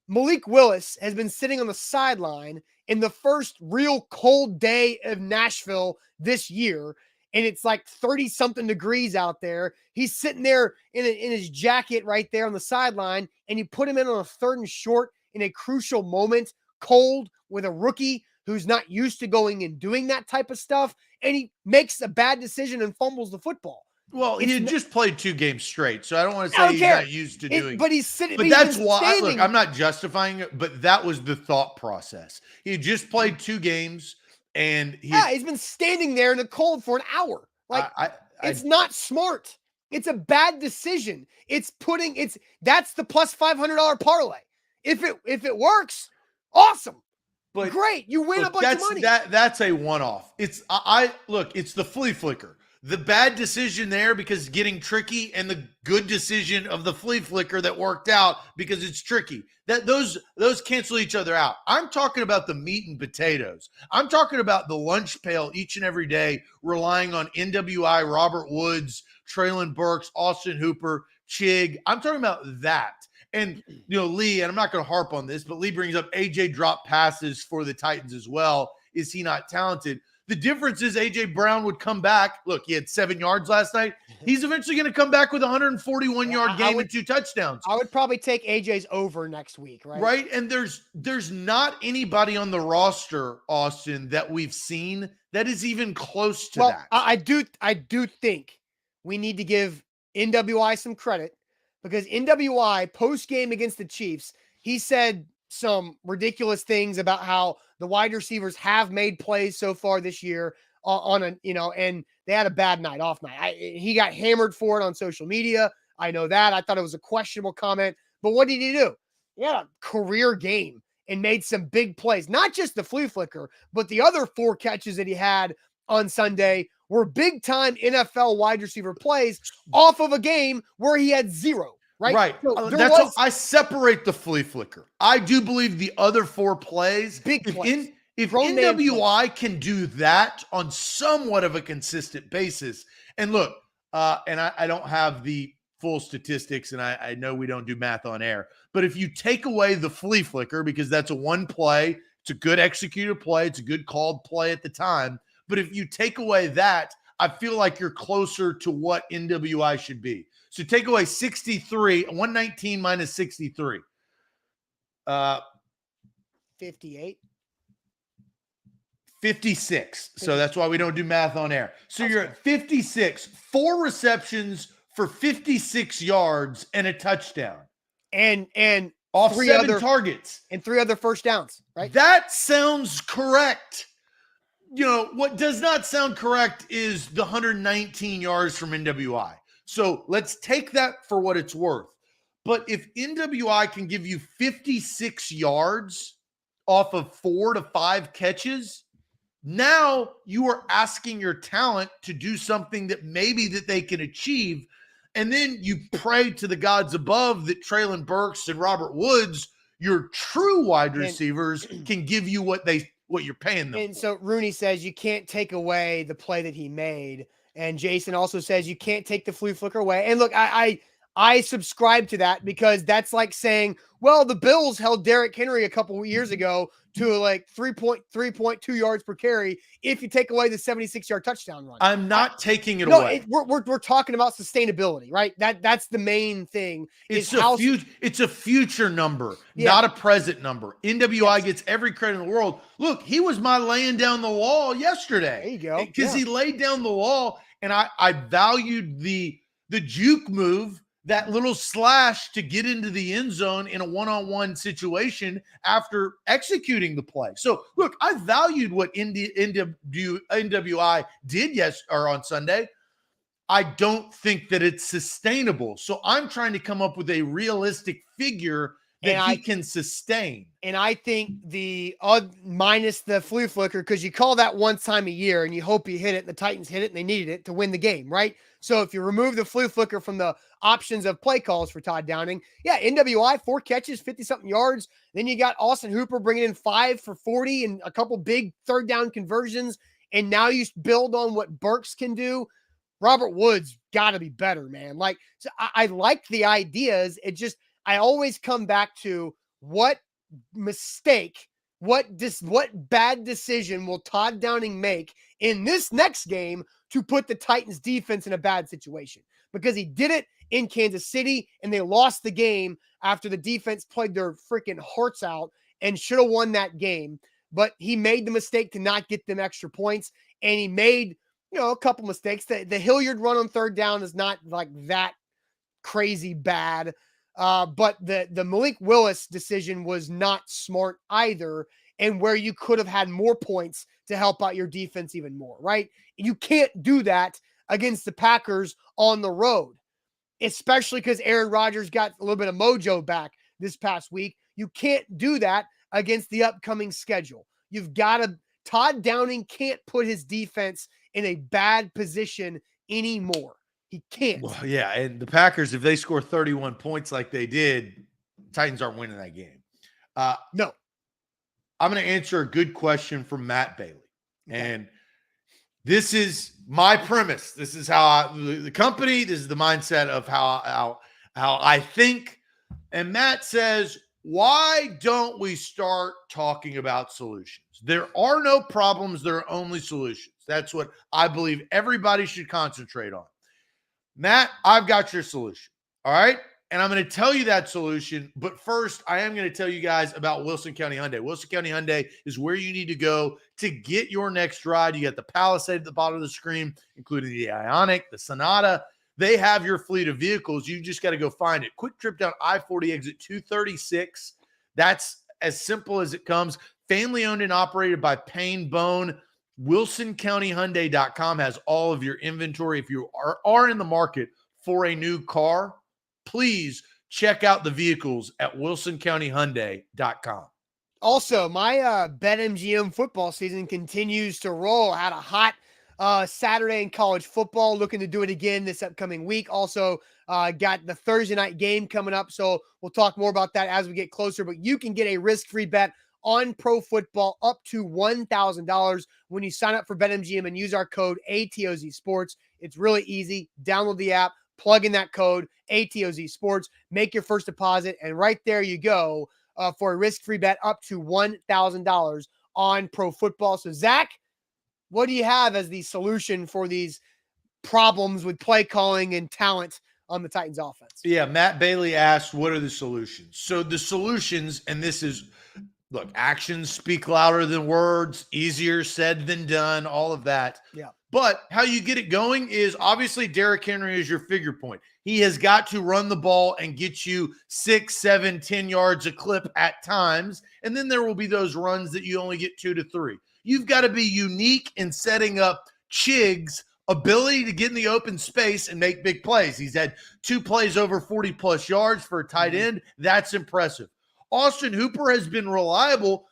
Malik Willis has been sitting on the sideline in the first real cold day of Nashville this year, and it's like 30-something degrees out there. He's sitting there in his jacket right there on the sideline, and you put him in on a 3rd and short in a crucial moment, cold, with a rookie who's not used to going and doing that type of stuff, and he makes a bad decision and fumbles the football. Well, he had just played 2 games straight, so I don't want to say he's not used to doing it. But he's sitting. But that's why, look, I'm not justifying it, but that was the thought process. He had just played 2 games, and he's been standing there in the cold for an hour. Like, it's not smart. It's a bad decision. That's the plus $500 parlay. If it works, awesome. But great, you win a bunch of money. That's a one-off. It's the flea flicker. The bad decision there because it's getting tricky, and the good decision of the flea flicker that worked out because it's tricky. Those cancel each other out. I'm talking about the meat and potatoes. I'm talking about the lunch pail each and every day, relying on NWI, Robert Woods, Treylon Burks, Austin Hooper, Chig. I'm talking about that. And, Lee, and I'm not going to harp on this, but Lee brings up AJ drop passes for the Titans as well. Is he not talented? The difference is A.J. Brown would come back. Look, he had 7 yards last night. He's eventually going to come back with a 141-yard game and 2 touchdowns. I would probably take A.J.'s over next week, right? Right, and there's not anybody on the roster, Austin, that we've seen that is even close to that. I do think we need to give NWI some credit because NWI post-game against the Chiefs, he said some ridiculous things about how the wide receivers have made plays so far this year and they had a bad off night. He got hammered for it on social media. I know that. I thought it was a questionable comment, but what did he do? He had a career game and made some big plays. Not just the flea flicker, but the other 4 catches that he had on Sunday were big-time NFL wide receiver plays off of a game where he had 0. Right. Right. So That's how I separate the flea flicker. I do believe the other 4 plays, big plays. If NWI can do that on somewhat of a consistent basis, and look, and I don't have the full statistics, and I know we don't do math on air, but if you take away the flea flicker, because that's a 1 play, it's a good executed play, it's a good called play at the time, but if you take away that, I feel like you're closer to what NWI should be. So take away 63, 119 minus 63. 58. 56. So that's why we don't do math on air. So you're at 56, 4 receptions for 56 yards and a touchdown. And off 3 7 other targets. And 3 other first downs, right? That sounds correct. You know, what does not sound correct is the 119 yards from NWI. So let's take that for what it's worth. But if NWI can give you 56 yards off of 4 to 5 catches, now you are asking your talent to do something that maybe that they can achieve. And then you pray to the gods above that Traylon Burks and Robert Woods, your true wide receivers, can give you what you're paying them. And so Rooney says you can't take away the play that he made. And Jason also says you can't take the flea flicker away. And look, I subscribe to that, because that's like saying, well, the Bills held Derrick Henry a couple of years ago to like 3.2 yards per carry if you take away the 76-yard touchdown run. I'm not taking it away. We're talking about sustainability, right? That's the main thing. It's a future number, not a present number. NWI gets every credit in the world. Look, he was my laying down the wall yesterday. There you go. Because he laid down the wall, and I valued the juke move, that little slash to get into the end zone in a one-on-one situation after executing the play. So, look, I valued what NWI did on Sunday. I don't think that it's sustainable. So I'm trying to come up with a realistic figure that he can sustain. And I think minus the flea flicker, because you call that one time a year and you hope you hit it, and the Titans hit it and they needed it to win the game, right? So if you remove the flea flicker from the options of play calls for Todd Downing, NWI, 4 catches, 50-something yards. Then you got Austin Hooper bringing in 5 for 40 and a couple big 3rd down conversions. And now you build on what Burks can do. Robert Woods got to be better, man. Like, so I like the ideas. It just, I always come back to what mistake, what bad decision will Todd Downing make in this next game to put the Titans defense in a bad situation? Because he did it in Kansas City and they lost the game after the defense played their freaking hearts out and should have won that game. But he made the mistake to not get them extra points, and he made, a couple mistakes. The Hilliard run on 3rd down is not like that crazy bad. But the Malik Willis decision was not smart either, and where you could have had more points to help out your defense even more, right? You can't do that against the Packers on the road, especially because Aaron Rodgers got a little bit of mojo back this past week. You can't do that against the upcoming schedule. Todd Downing can't put his defense in a bad position anymore. He can't. Well, yeah, and the Packers, if they score 31 points like they did, Titans aren't winning that game. No. I'm going to answer a good question from Matt Bailey. Okay. And this is my premise. This is how the company, this is the mindset of how I think. And Matt says, why don't we start talking about solutions? There are no problems. There are only solutions. That's what I believe everybody should concentrate on. Matt, I've got your solution. All right. And I'm going to tell you that solution. But first, I am going to tell you guys about Wilson County Hyundai. Wilson County Hyundai is where you need to go to get your next ride. You got the Palisade at the bottom of the screen, including the Ioniq, the Sonata. They have your fleet of vehicles. You just got to go find it. Quick trip down I-40 exit 236. That's as simple as it comes. Family owned and operated by Payne Bone. WilsonCountyHyundai.com has all of your inventory. If you are in the market for a new car, please check out the vehicles at WilsonCountyHyundai.com. Also, my BetMGM football season continues to roll. I had a hot Saturday in college football, looking to do it again this upcoming week. Also, got the Thursday night game coming up, so we'll talk more about that as we get closer. But you can get a risk-free bet on pro football up to $1,000 when you sign up for BetMGM and use our code ATOZ Sports. It's really easy. Download the app, plug in that code ATOZ Sports, make your first deposit, and right there you go. For a risk-free bet up to $1,000 on pro football. So, Zach, what do you have as the solution for these problems with play calling and talent on the Titans offense? Yeah, Matt Bailey asked, what are the solutions? So the solutions, and this is, look, actions speak louder than words, easier said than done, all of that. Yeah. But how you get it going is obviously Derrick Henry is your figure point. He has got to run the ball and get you 6, 7, 10 yards a clip at times. And then there will be those runs that you only get 2 to 3. You've got to be unique in setting up Chig's ability to get in the open space and make big plays. He's had 2 plays over 40-plus yards for a tight end. That's impressive. Austin Hooper has been reliable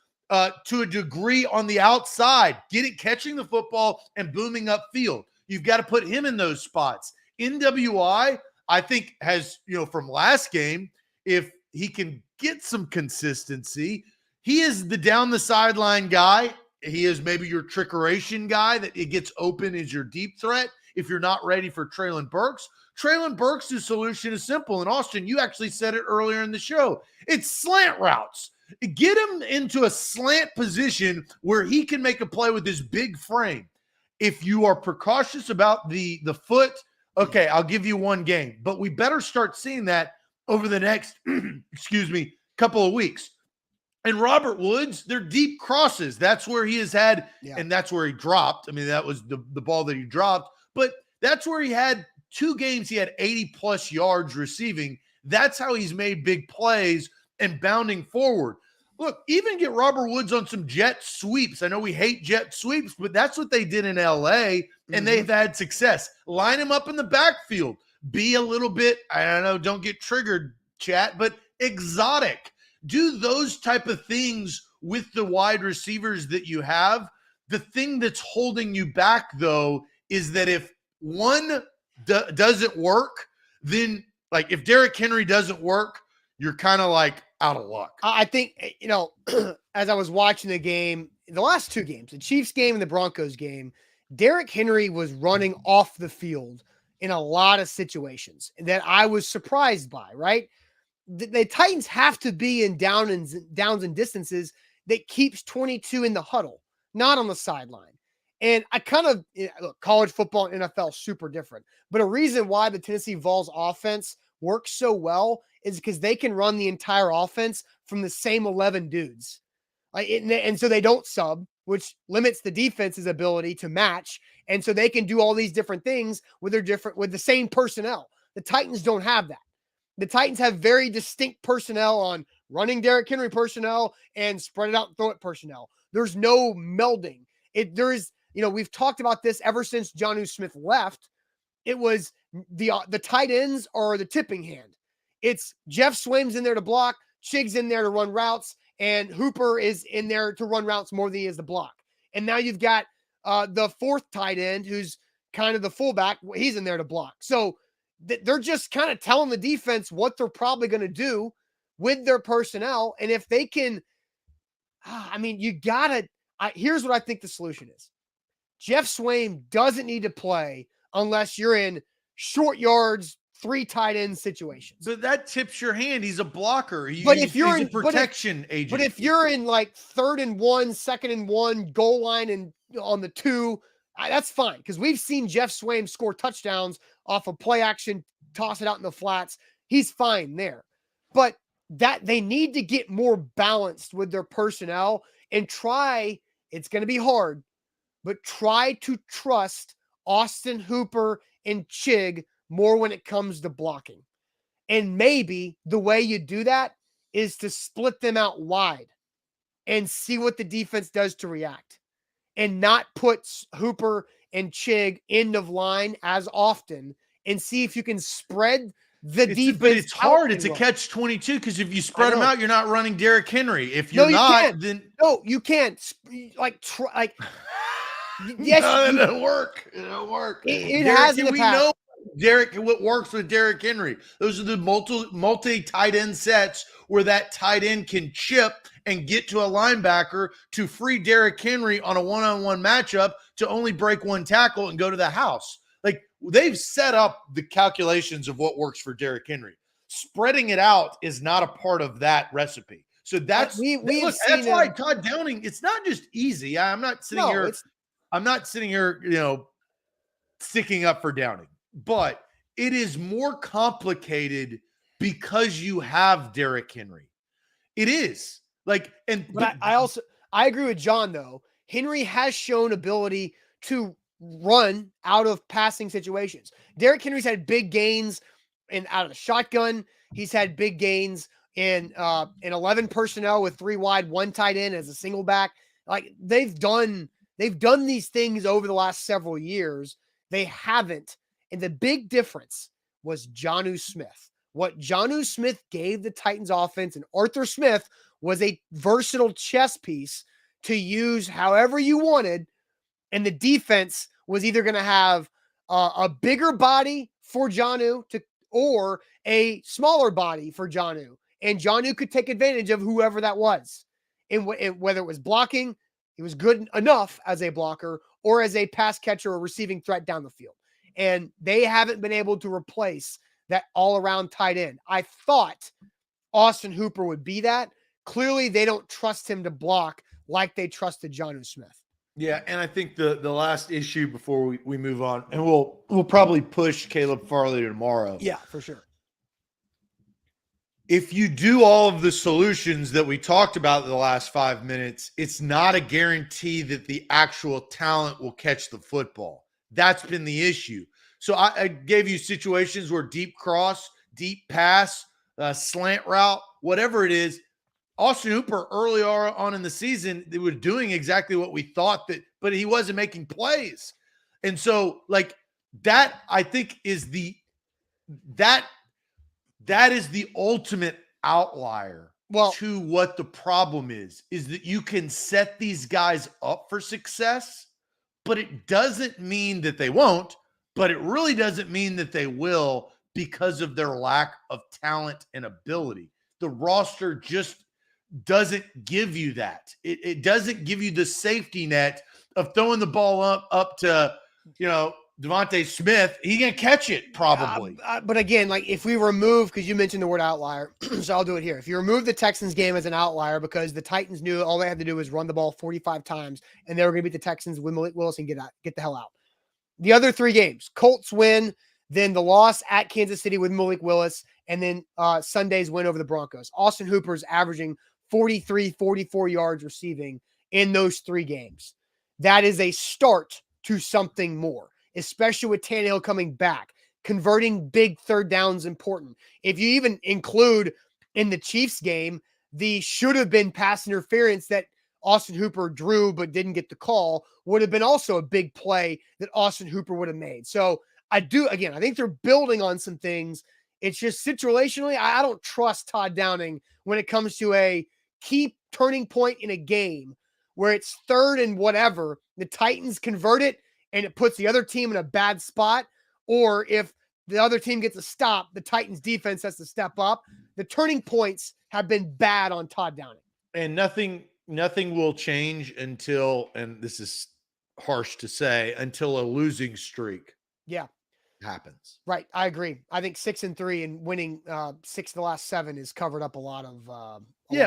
to a degree on the outside, catching the football and booming upfield. You've got to put him in those spots. NWI, I think, has, from last game, if he can get some consistency, he is the down the sideline guy. He is maybe your trickeration guy that it gets open as your deep threat if you're not ready for Treylon Burks. Treylon Burks' solution is simple. And Austin, you actually said it earlier in the show. It's slant routes. Get him into a slant position where he can make a play with his big frame. If you are precautious about the foot, okay, I'll give you 1 game. But we better start seeing that over the next, couple of weeks. And Robert Woods, they're deep crosses. That's where he has had, and that's where he dropped. I mean, that was the ball that he dropped. But that's where he had 2 games. He had 80-plus yards receiving. That's how he's made big plays and bounding forward. Look, even get Robert Woods on some jet sweeps. I know we hate jet sweeps, but that's what they did in L.A., and they've had success. Line him up in the backfield. Be a little bit, I don't know, don't get triggered, chat, but exotic. Do those type of things with the wide receivers that you have. The thing that's holding you back, though, is that if one doesn't work, then, like, if Derrick Henry doesn't work, you're kind of like out of luck. I think, as I was watching the game, the last 2 games, the Chiefs game and the Broncos game, Derrick Henry was running off the field in a lot of situations that I was surprised by, right? The Titans have to be in downs and distances that keeps 22 in the huddle, not on the sideline. And I kind of, look, college football and NFL super different. But a reason why the Tennessee Vols offense works so well is because they can run the entire offense from the same 11 dudes. And so they don't sub, which limits the defense's ability to match. And so they can do all these different things with the same personnel. The Titans don't have that. The Titans have very distinct personnel on running Derrick Henry personnel and spread it out and throw it personnel. There's no melding. We've talked about this ever since Jonnu Smith left. It was the tight ends are the tipping hand. It's Jeff Swaim's in there to block, Chig's in there to run routes, and Hooper is in there to run routes more than he is the block. And now you've got the 4th tight end, who's kind of the fullback. He's in there to block. So they're just kind of telling the defense what they're probably going to do with their personnel. And if they can, here's what I think the solution is. Jeff Swaim doesn't need to play unless you're in short yards, 3 tight end situations. But that tips your hand. He's a blocker. He's a protection agent. But if you're in like 3rd and 1, 2nd and 1, goal line and on the 2, that's fine. Because we've seen Jeff Swaim score touchdowns off of play action, toss it out in the flats. He's fine there. But that they need to get more balanced with their personnel and try, it's going to be hard, but try to trust Austin Hooper and Chig more when it comes to blocking. And maybe the way you do that is to split them out wide and see what the defense does to react and not put Hooper and Chig end of line as often and see if you can spread the defense. But it's hard. It's a outrun. catch-22 because if you spread them out, you're not running Derrick Henry. If No, you're you not, can't. then No, you can't. Yes, no, it don't work. It don't work. It has in the we past. know what works with Derrick Henry. Those are the multi tight end sets where that tight end can chip and get to a linebacker to free Derrick Henry on a one-on-one matchup to only break one tackle and go to the house. Like, they've set up the calculations of what works for Derrick Henry. Spreading it out is not a part of that recipe. So that's that's why Todd Downing, it's not just easy. I'm not sitting here, sticking up for Downing, but it is more complicated because you have Derrick Henry. It is like, but I agree with John though. Henry has shown ability to run out of passing situations. Derrick Henry's had big gains out of the shotgun. He's had big gains in 11 personnel with 3 wide, 1 tight end as a single back. Like they've done these things over the last several years. They haven't. And the big difference was Jonnu Smith. What Jonnu Smith gave the Titans offense, and Arthur Smith was a versatile chess piece to use however you wanted. And the defense was either going to have a bigger body for Jonnu or a smaller body for Jonnu. And Jonnu could take advantage of whoever that was. And whether it was blocking, he was good enough as a blocker or as a pass catcher or receiving threat down the field. And they haven't been able to replace that all-around tight end. I thought Austin Hooper would be that. Clearly, they don't trust him to block like they trusted Jonnu Smith. Yeah, and I think the last issue before we move on, and we'll probably push Caleb Farley tomorrow. Yeah, for sure. If you do all of the solutions that we talked about in the last 5 minutes, it's not a guarantee that the actual talent will catch the football. That's been the issue. So I gave you situations where deep cross, deep pass, slant route, whatever it is. Austin Hooper early on in the season, they were doing exactly what we thought but he wasn't making plays. And so like that, I think that is the ultimate outlier to what the problem is that you can set these guys up for success, but it doesn't mean that they won't, but it really doesn't mean that they will because of their lack of talent and ability. The roster just doesn't give you that. It doesn't give you the safety net of throwing the ball up to, Devontae Smith. He can catch it probably. But again, like if we remove, because you mentioned the word outlier, so I'll do it here. If you remove the Texans game as an outlier because the Titans knew all they had to do was run the ball 45 times and they were going to beat the Texans with Malik Willis and get the hell out. The other 3 games, Colts win, then the loss at Kansas City with Malik Willis, and then Sunday's win over the Broncos. Austin Hooper's averaging 43, 44 yards receiving in those 3 games. That is a start to something more, especially with Tannehill coming back. Converting big third downs important. If you even include in the Chiefs game, the should have been pass interference that Austin Hooper drew but didn't get the call would have been also a big play that Austin Hooper would have made. So I think they're building on some things. It's just situationally, I don't trust Todd Downing when it comes to a key turning point in a game where it's 3rd and whatever, the Titans convert it and it puts the other team in a bad spot. Or if the other team gets a stop, the Titans defense has to step up. The turning points have been bad on Todd Downing. And nothing will change until, and this is harsh to say, until a losing streak happens. Right. I agree. I think 6-3 and winning 6 of the last 7 has covered up a lot of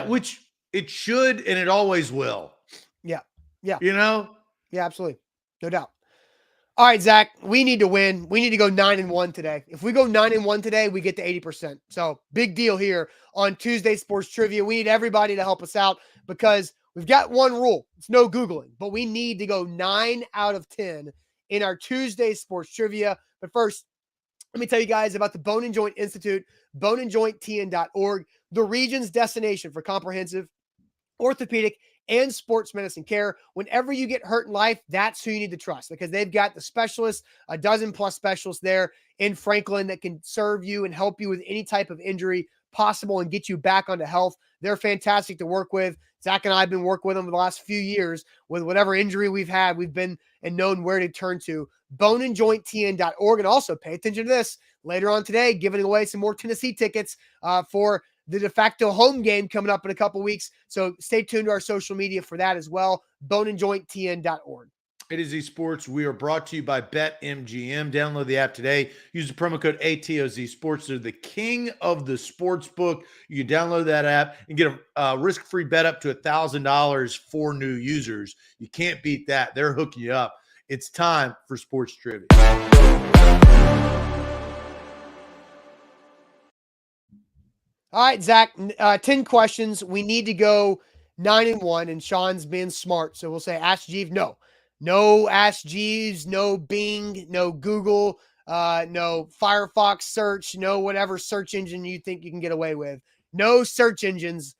which it should and it always will. Yeah. Yeah. Yeah, absolutely. No doubt. All right, Zach, we need to win. We need to go 9-1 today. If we go 9-1 today, we get to 80%. So big deal here on Tuesday Sports Trivia. We need everybody to help us out because we've got one rule. It's no Googling, but we need to go 9 out of 10 in our Tuesday Sports Trivia. But first, let me tell you guys about the Bone and Joint Institute, boneandjointtn.org, the region's destination for comprehensive orthopedic and sports medicine care. Whenever you get hurt in life, that's who you need to trust, because they've got the specialists, a dozen plus specialists there in Franklin that can serve you and help you with any type of injury possible and get you back onto health. They're fantastic to work with. Zach and I have been working with them for the last few years with whatever injury we've had. We've been and known where to turn to. boneandjointtn.org. And also pay attention to this later on today, giving away some more Tennessee tickets for the de facto home game coming up in a couple weeks. So stay tuned to our social media for that as well. boneandjointtn.org. It is esports. We are brought to you by BetMGM. Download the app today. Use the promo code ATOZ Sports. They're the king of the sports book. You can download that app and get a risk-free bet up to $1,000 for new users. You can't beat that. They're hooking you up. It's time for sports trivia. All right, Zach, 10 questions. We need to go 9-1, and Sean's being smart. So we'll say Ask Jeeves. No Ask Jeeves, no Bing, no Google, no Firefox search, no whatever search engine you think you can get away with. No search engines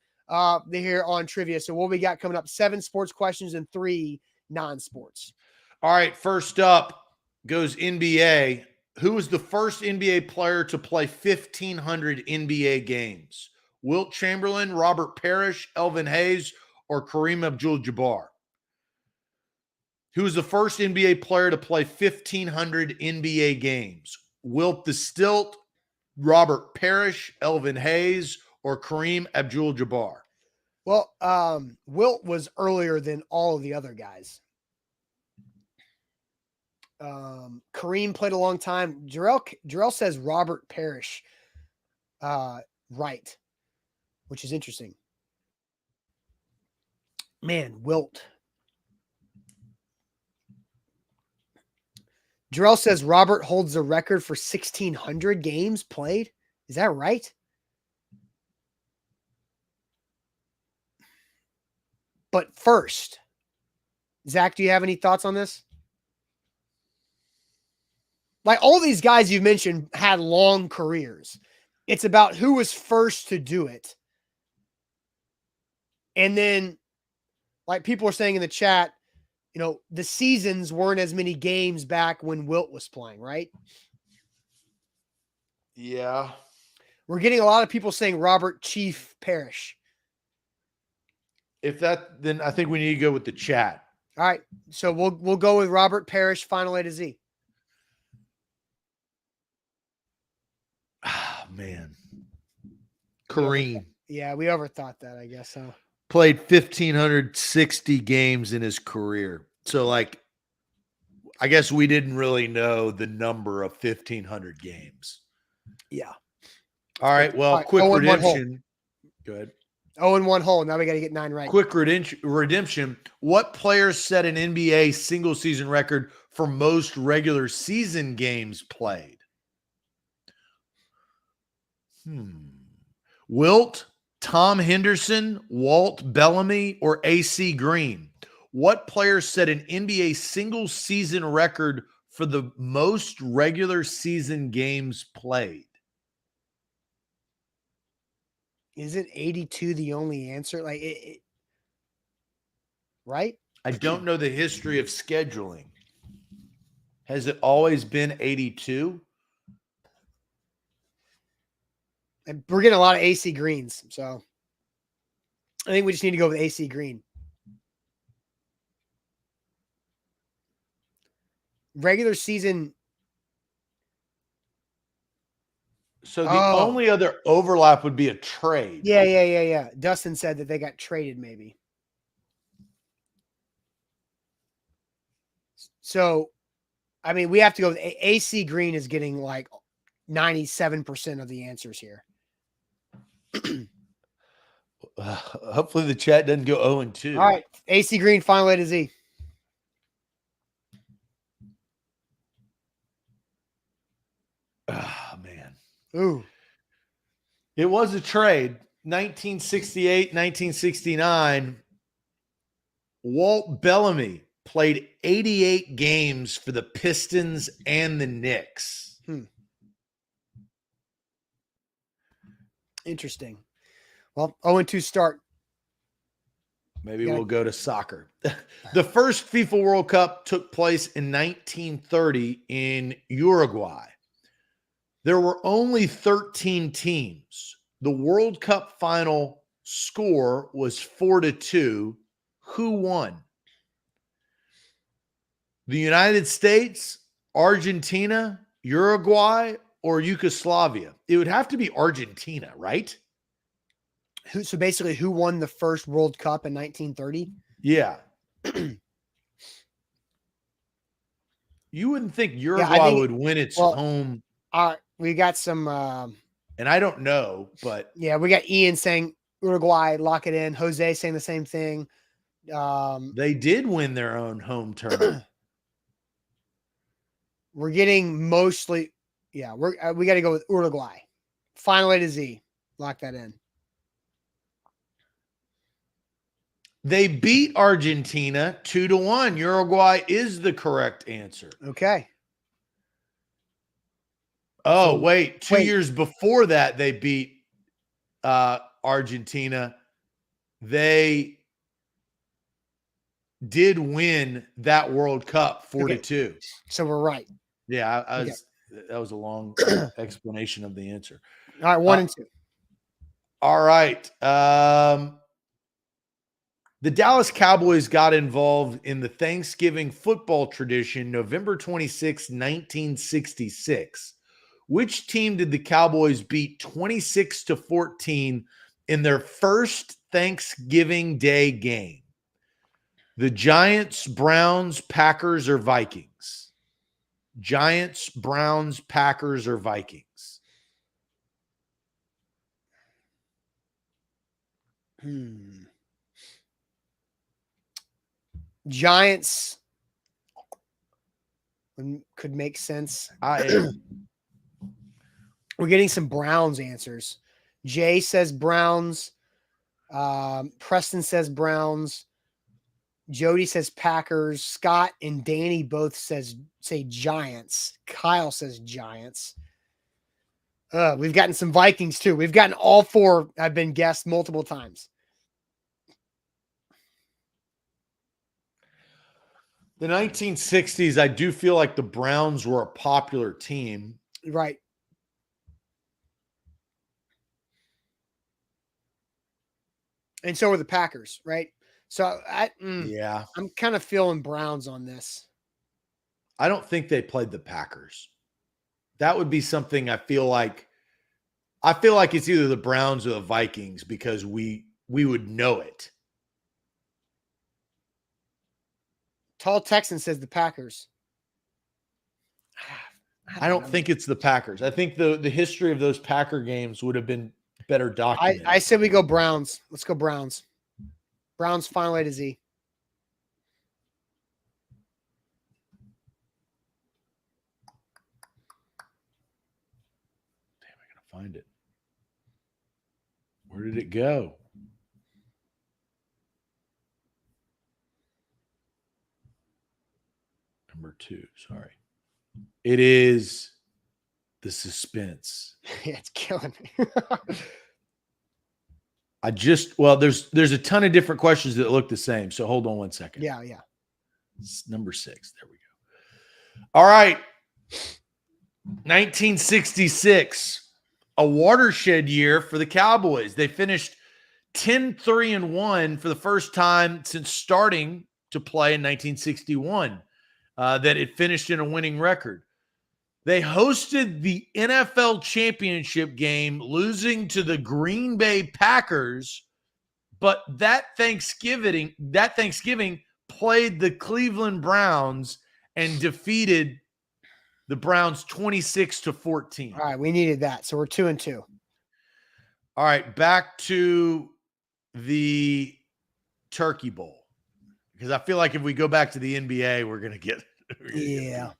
here on trivia. So what we got coming up? 7 sports questions and 3 non-sports. All right, first up goes NBA. Who was the first NBA player to play 1,500 NBA games? Wilt Chamberlain, Robert Parrish, Elvin Hayes, or Kareem Abdul-Jabbar? Who was the first NBA player to play 1,500 NBA games? Wilt the Stilt, Robert Parrish, Elvin Hayes, or Kareem Abdul-Jabbar? Well, Wilt was earlier than all of the other guys. Kareem played a long time. Jarrell says Robert Parrish, right, which is interesting. Man, Wilt. Jarrell says Robert holds the record for 1,600 games played. Is that right? But first, Zach, do you have any thoughts on this? Like, all these guys you mentioned had long careers. It's about who was first to do it. And then, like people are saying in the chat, you know, the seasons weren't as many games back when Wilt was playing, right? Yeah. We're getting a lot of people saying Robert Chief Parrish. If that, then I think we need to go with the chat. All right. So we'll go with Robert Parrish, final A to Z. Ah, man. Kareem. Yeah, we overthought that, I guess. So Played 1,560 games in his career. So, like, I guess we didn't really know the number of 1,500 games. yeah. All right. Well, All right, quick 0-1 redemption. Go ahead. 0-1 hole. Now we got to get 9 right. Quick redemption. What player set an NBA single season record for most regular season games played? Wilt, Tom Henderson, Walt Bellamy, or AC Green? What player set an NBA single season record for the most regular season games played? Isn't 82 the only answer? Like, right? I don't know the history of scheduling. Has it always been 82? And we're getting a lot of AC Greens. So I think we just need to go with AC Green. Regular season. So the only other overlap would be a trade. Yeah. Dustin said that they got traded maybe. So, I mean, we have to go with AC Green is getting like 97% of the answers here. Hopefully the chat doesn't go 0-2. All right. AC Green, final A to Z. Oh, man. Ooh. It was a trade. 1968, 1969. Walt Bellamy played 88 games for the Pistons and the Knicks. Interesting. Well, 0-2 start. Maybe we'll go to soccer. The first FIFA World Cup took place in 1930 in Uruguay. There were only 13 teams. The World Cup final score was 4-2. Who won? The United States, Argentina, Uruguay, or Yugoslavia? It would have to be Argentina, right? So basically, who won the first World Cup in 1930? Yeah. You wouldn't think Uruguay would win its home. We got some. And I don't know, but. Yeah, we got Ian saying Uruguay, lock it in. Jose saying the same thing. They did win their own home tournament. We're getting mostly. Yeah, we got to go with Uruguay. Final A to Z. Lock that in. They beat Argentina 2-1. Uruguay is the correct answer. Okay. Oh, wait. 2 years before that, they beat Argentina. They did win that World Cup 4-2. So we're right. Yeah, that was a long explanation of the answer. All right, 1 and 2. All right. The Dallas Cowboys got involved in the Thanksgiving football tradition November 26, 1966. Which team did the Cowboys beat 26-14 in their first Thanksgiving Day game? The Giants, Browns, Packers, or Vikings? Giants, Browns, Packers, or Vikings? Giants could make sense. We're getting some Browns answers. Jay says Browns. Preston says Browns. Jody says Packers. Scott and Danny both say Giants. Kyle says Giants. We've gotten some Vikings too. We've gotten all four have been guessed multiple times. The 1960s, I do feel like the Browns were a popular team. Right. And so were the Packers, right? So yeah, I'm kind of feeling Browns on this. I don't think they played the Packers. That would be something I feel like it's either the Browns or the Vikings because we would know it. Tall Texan says the Packers. I don't think it's the Packers. I think the history of those Packer games would have been better documented. I said we go Browns. Let's go Browns. Browns final A to Z. Damn, I gotta find it. Where did it go? Number 2, sorry. It is the suspense. Yeah, it's killing me. There's a ton of different questions that look the same. So hold on one second. Yeah. It's number 6. There we go. All right. 1966, a watershed year for the Cowboys. They finished 10-3-1 for the first time since starting to play in 1961. That it finished in a winning record. They hosted the NFL championship game, losing to the Green Bay Packers, but that Thanksgiving played the Cleveland Browns and defeated the Browns 26-14. All right, we needed that. So we're 2 and 2. All right, back to the Turkey Bowl. Because I feel like if we go back to the NBA, we're going to get. Yeah.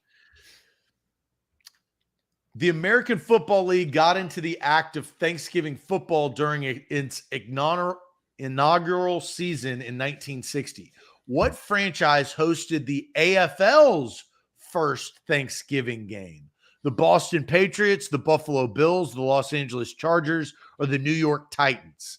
The American Football League got into the act of Thanksgiving football during its inaugural season in 1960. What franchise hosted the AFL's first Thanksgiving game? The Boston Patriots, the Buffalo Bills, the Los Angeles Chargers, or the New York Titans?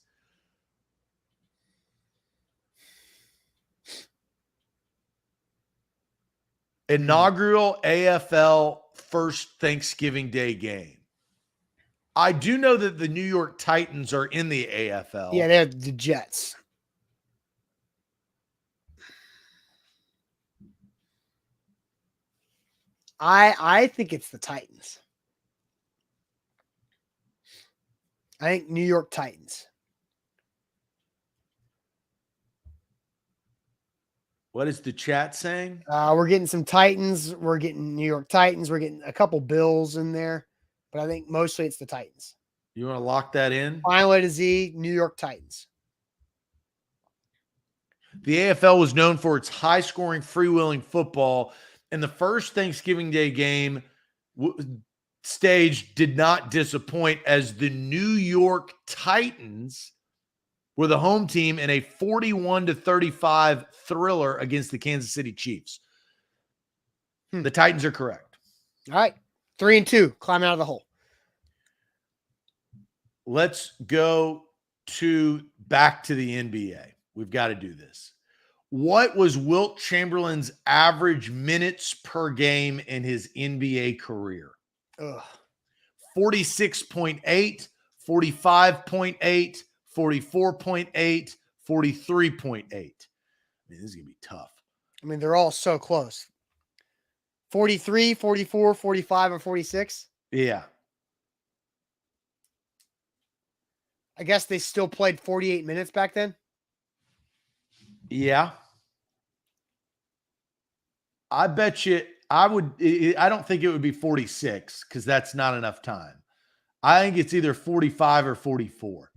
Inaugural AFL first Thanksgiving Day game. I do know that the New York Titans are in the AFL. Yeah, they're the Jets. I think it's the Titans. I think New York Titans. What is the chat saying? We're getting some Titans. We're getting New York Titans. We're getting a couple Bills in there, but I think mostly it's the Titans. You want to lock that in? Final A to Z, New York Titans. The AFL was known for its high-scoring, freewheeling football, and the first Thanksgiving Day game stage did not disappoint as the New York Titans were the home team in a 41-35 thriller against the Kansas City Chiefs. The Titans are correct. All right. 3-2. Climb out of the hole. Let's go back to the NBA. We've got to do this. What was Wilt Chamberlain's average minutes per game in his NBA career? 46.8, 45.8, 44.8, 43.8. Man, this is going to be tough. I mean, they're all so close. 43, 44, 45, and 46. Yeah. I guess they still played 48 minutes back then. Yeah. I bet you I don't think it would be 46 because that's not enough time. I think it's either 45 or 44.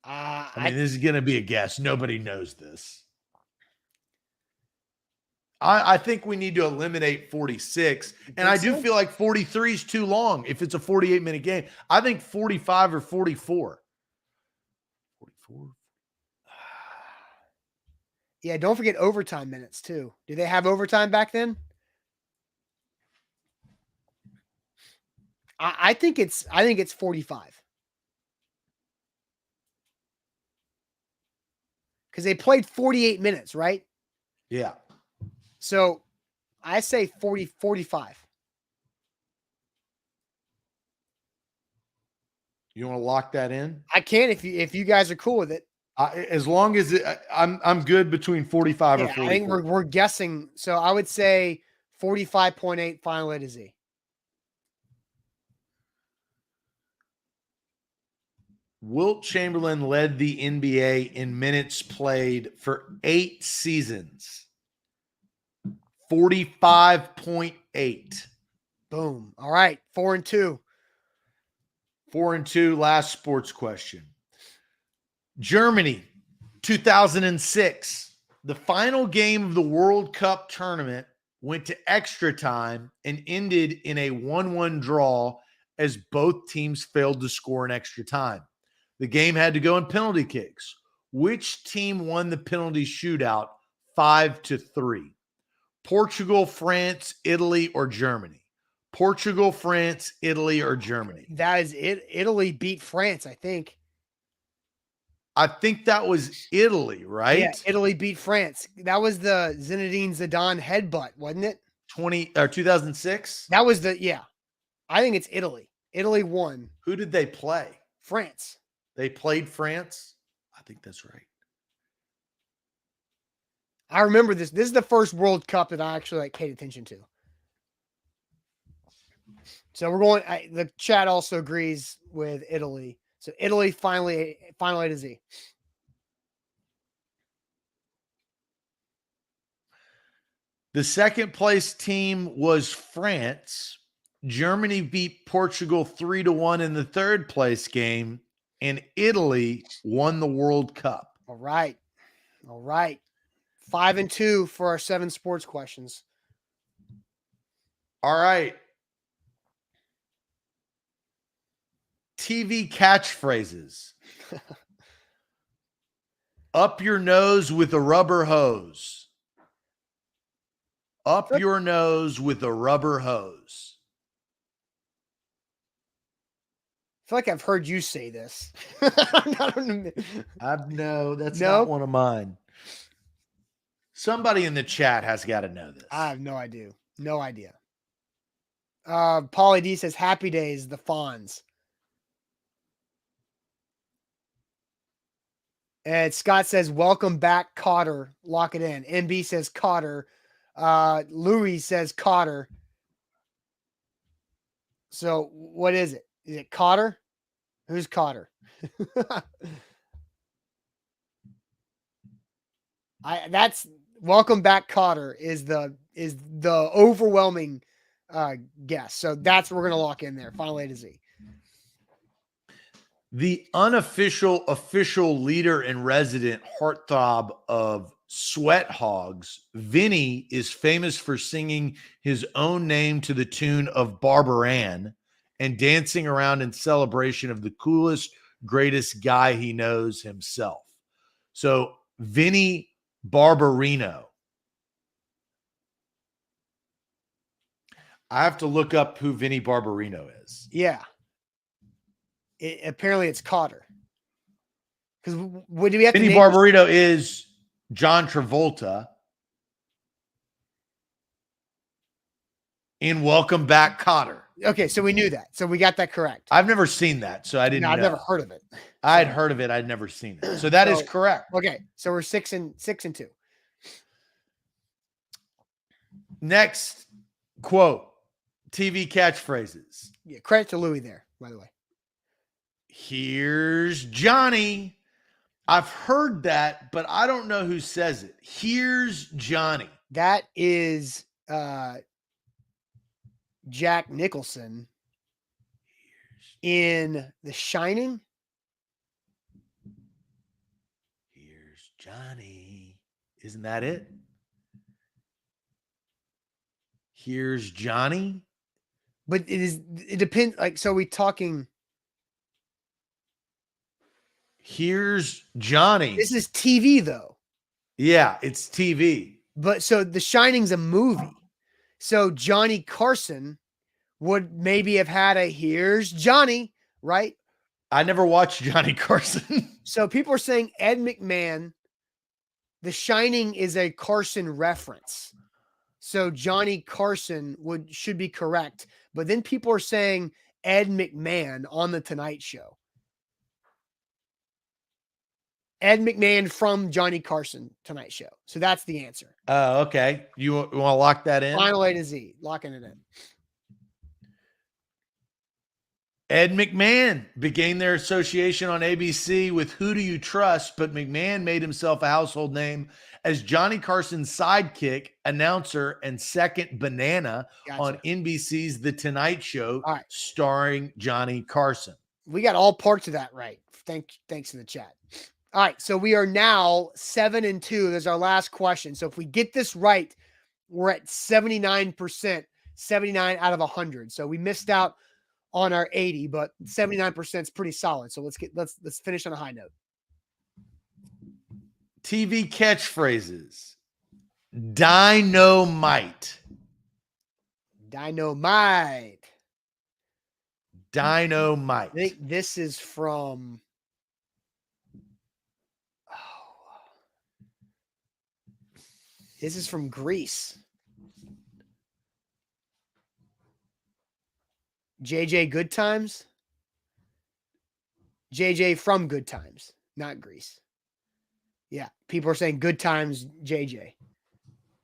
I mean, this is going to be a guess. Nobody knows this. I think we need to eliminate 46. And I do feel like 43 is too long if it's a 48-minute game. I think 45 or 44. 44. Yeah, don't forget overtime minutes too. Do they have overtime back then? I think it's 45. Because they played 48 minutes, right? Yeah. So I say 45. You want to lock that in? I can if you guys are cool with it. As long as I'm good between 45 or 44. I think we're guessing. So I would say 45.8 final A to Z. Wilt Chamberlain led the NBA in minutes played for 8 seasons. 45.8. Boom. All right. 4-2. 4-2. Last sports question. Germany, 2006. The final game of the World Cup tournament went to extra time and ended in a 1-1 draw as both teams failed to score in extra time. The game had to go in penalty kicks. Which team won the penalty shootout 5-3? Portugal, France, Italy, or Germany? Portugal, France, Italy, or Germany? That is it. Italy beat France, I think. I think that was Italy, right? Yeah, Italy beat France. That was the Zinedine Zidane headbutt, wasn't it? 2006? That was I think it's Italy. Italy won. Who did they play? France. They played France? I think that's right. I remember this. This is the first World Cup that I actually paid attention to. So we're going. The chat also agrees with Italy. So Italy final A to Z. The second place team was France. Germany beat Portugal 3-1 in the third place game, and Italy won the World Cup. All right. 5-2 for our 7 sports questions. All right. TV catchphrases. Up your nose with a rubber hose. Up your nose with a rubber hose. I feel like I've heard you say this. No, that's not one of mine. Somebody in the chat has got to know this. I have no idea. No idea. Paulie D says, Happy Days, the Fonz. And Scott says, welcome back, Cotter. Lock it in. MB says Cotter. Louis says Cotter. So what is it? Is it Cotter? Who's Cotter? That's welcome back, Cotter is the overwhelming guess. So that's what we're gonna lock in there. Final A to Z. The unofficial, official leader and resident heartthrob of Sweat Hogs, Vinny, is famous for singing his own name to the tune of Barbara Ann and dancing around in celebration of the coolest, greatest guy he knows himself. So Vinny Barbarino. I have to look up who Vinny Barbarino is. Yeah. Apparently it's Cotter. Because what do we have Vinny to Barbarino is John Travolta in Welcome Back, Cotter. Okay, so we knew that. So we got that correct. I've never seen that, so I didn't know. I've never heard of it. I'd heard of it. I'd never seen it. So that is correct. Okay, so we're 6 and 2. Next quote, TV catchphrases. Yeah, credit to Louis there, by the way. Here's Johnny. I've heard that, but I don't know who says it. Here's Johnny. That is Jack Nicholson in The Shining. Here's Johnny. Isn't that it? Here's Johnny. But it depends. Like, so we talking. Here's Johnny. This is TV though. Yeah, it's TV. But so The Shining's a movie. So Johnny Carson would maybe have had a here's Johnny, right? I never watched Johnny Carson. So people are saying Ed McMahon, The Shining is a Carson reference. So Johnny Carson should be correct. But then people are saying Ed McMahon on The Tonight Show. Ed McMahon from Johnny Carson Tonight Show. So that's the answer. Oh, okay. You want to lock that in? Final A to Z. Locking it in. Ed McMahon began their association on ABC with Who Do You Trust? But McMahon made himself a household name as Johnny Carson's sidekick, announcer, and second banana on NBC's The Tonight Show, starring Johnny Carson. We got all parts of that right. Thanks in the chat. All right, so we are now 7 and 2. There's our last question. So if we get this right, we're at 79%, 79 out of 100. So we missed out on our 80, but 79% is pretty solid. So let's finish on a high note. TV catchphrases. Dynamite. Dynamite. Dynamite. I think this is from This is from Greece. JJ Good Times. JJ from Good Times, not Greece. Yeah, people are saying Good Times JJ.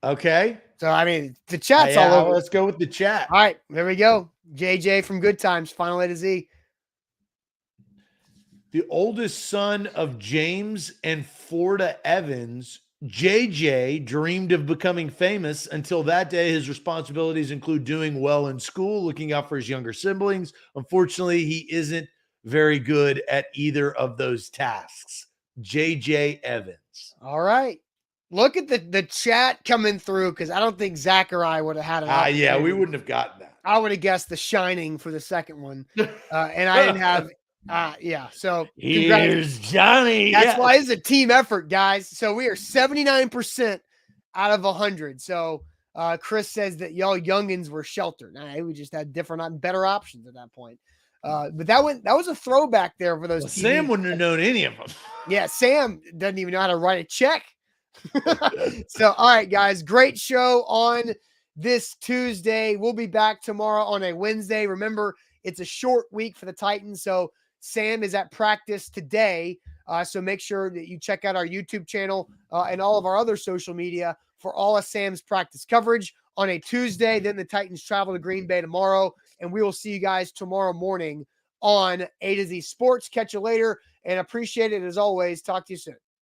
Okay. So, I mean, the chat's all over. Let's go with the chat. All right, there we go. JJ from Good Times, final A to Z. The oldest son of James and Florida Evans, JJ dreamed of becoming famous. Until that day, his responsibilities include doing well in school, looking out for his younger siblings. Unfortunately, he isn't very good at either of those tasks. JJ Evans. All right. Look at the chat coming through, because I don't think Zach or I would have had it. Yeah, we wouldn't have gotten that. I would have guessed The Shining for the second one. And I didn't have yeah. So here's Johnny. That's why it's a team effort, guys. So we are 79% out of 100. So Chris says that y'all youngins were sheltered. Nah, we just had different, better options at that point. But that was a throwback there for those. Well, Sam wouldn't have known any of them. Yeah, Sam doesn't even know how to write a check. So, all right, guys, great show on this Tuesday. We'll be back tomorrow on a Wednesday. Remember, it's a short week for the Titans. So Sam is at practice today. So make sure that you check out our YouTube channel and all of our other social media for all of Sam's practice coverage on a Tuesday. Then the Titans travel to Green Bay tomorrow, and we will see you guys tomorrow morning on A to Z Sports. Catch you later, and appreciate it as always. Talk to you soon.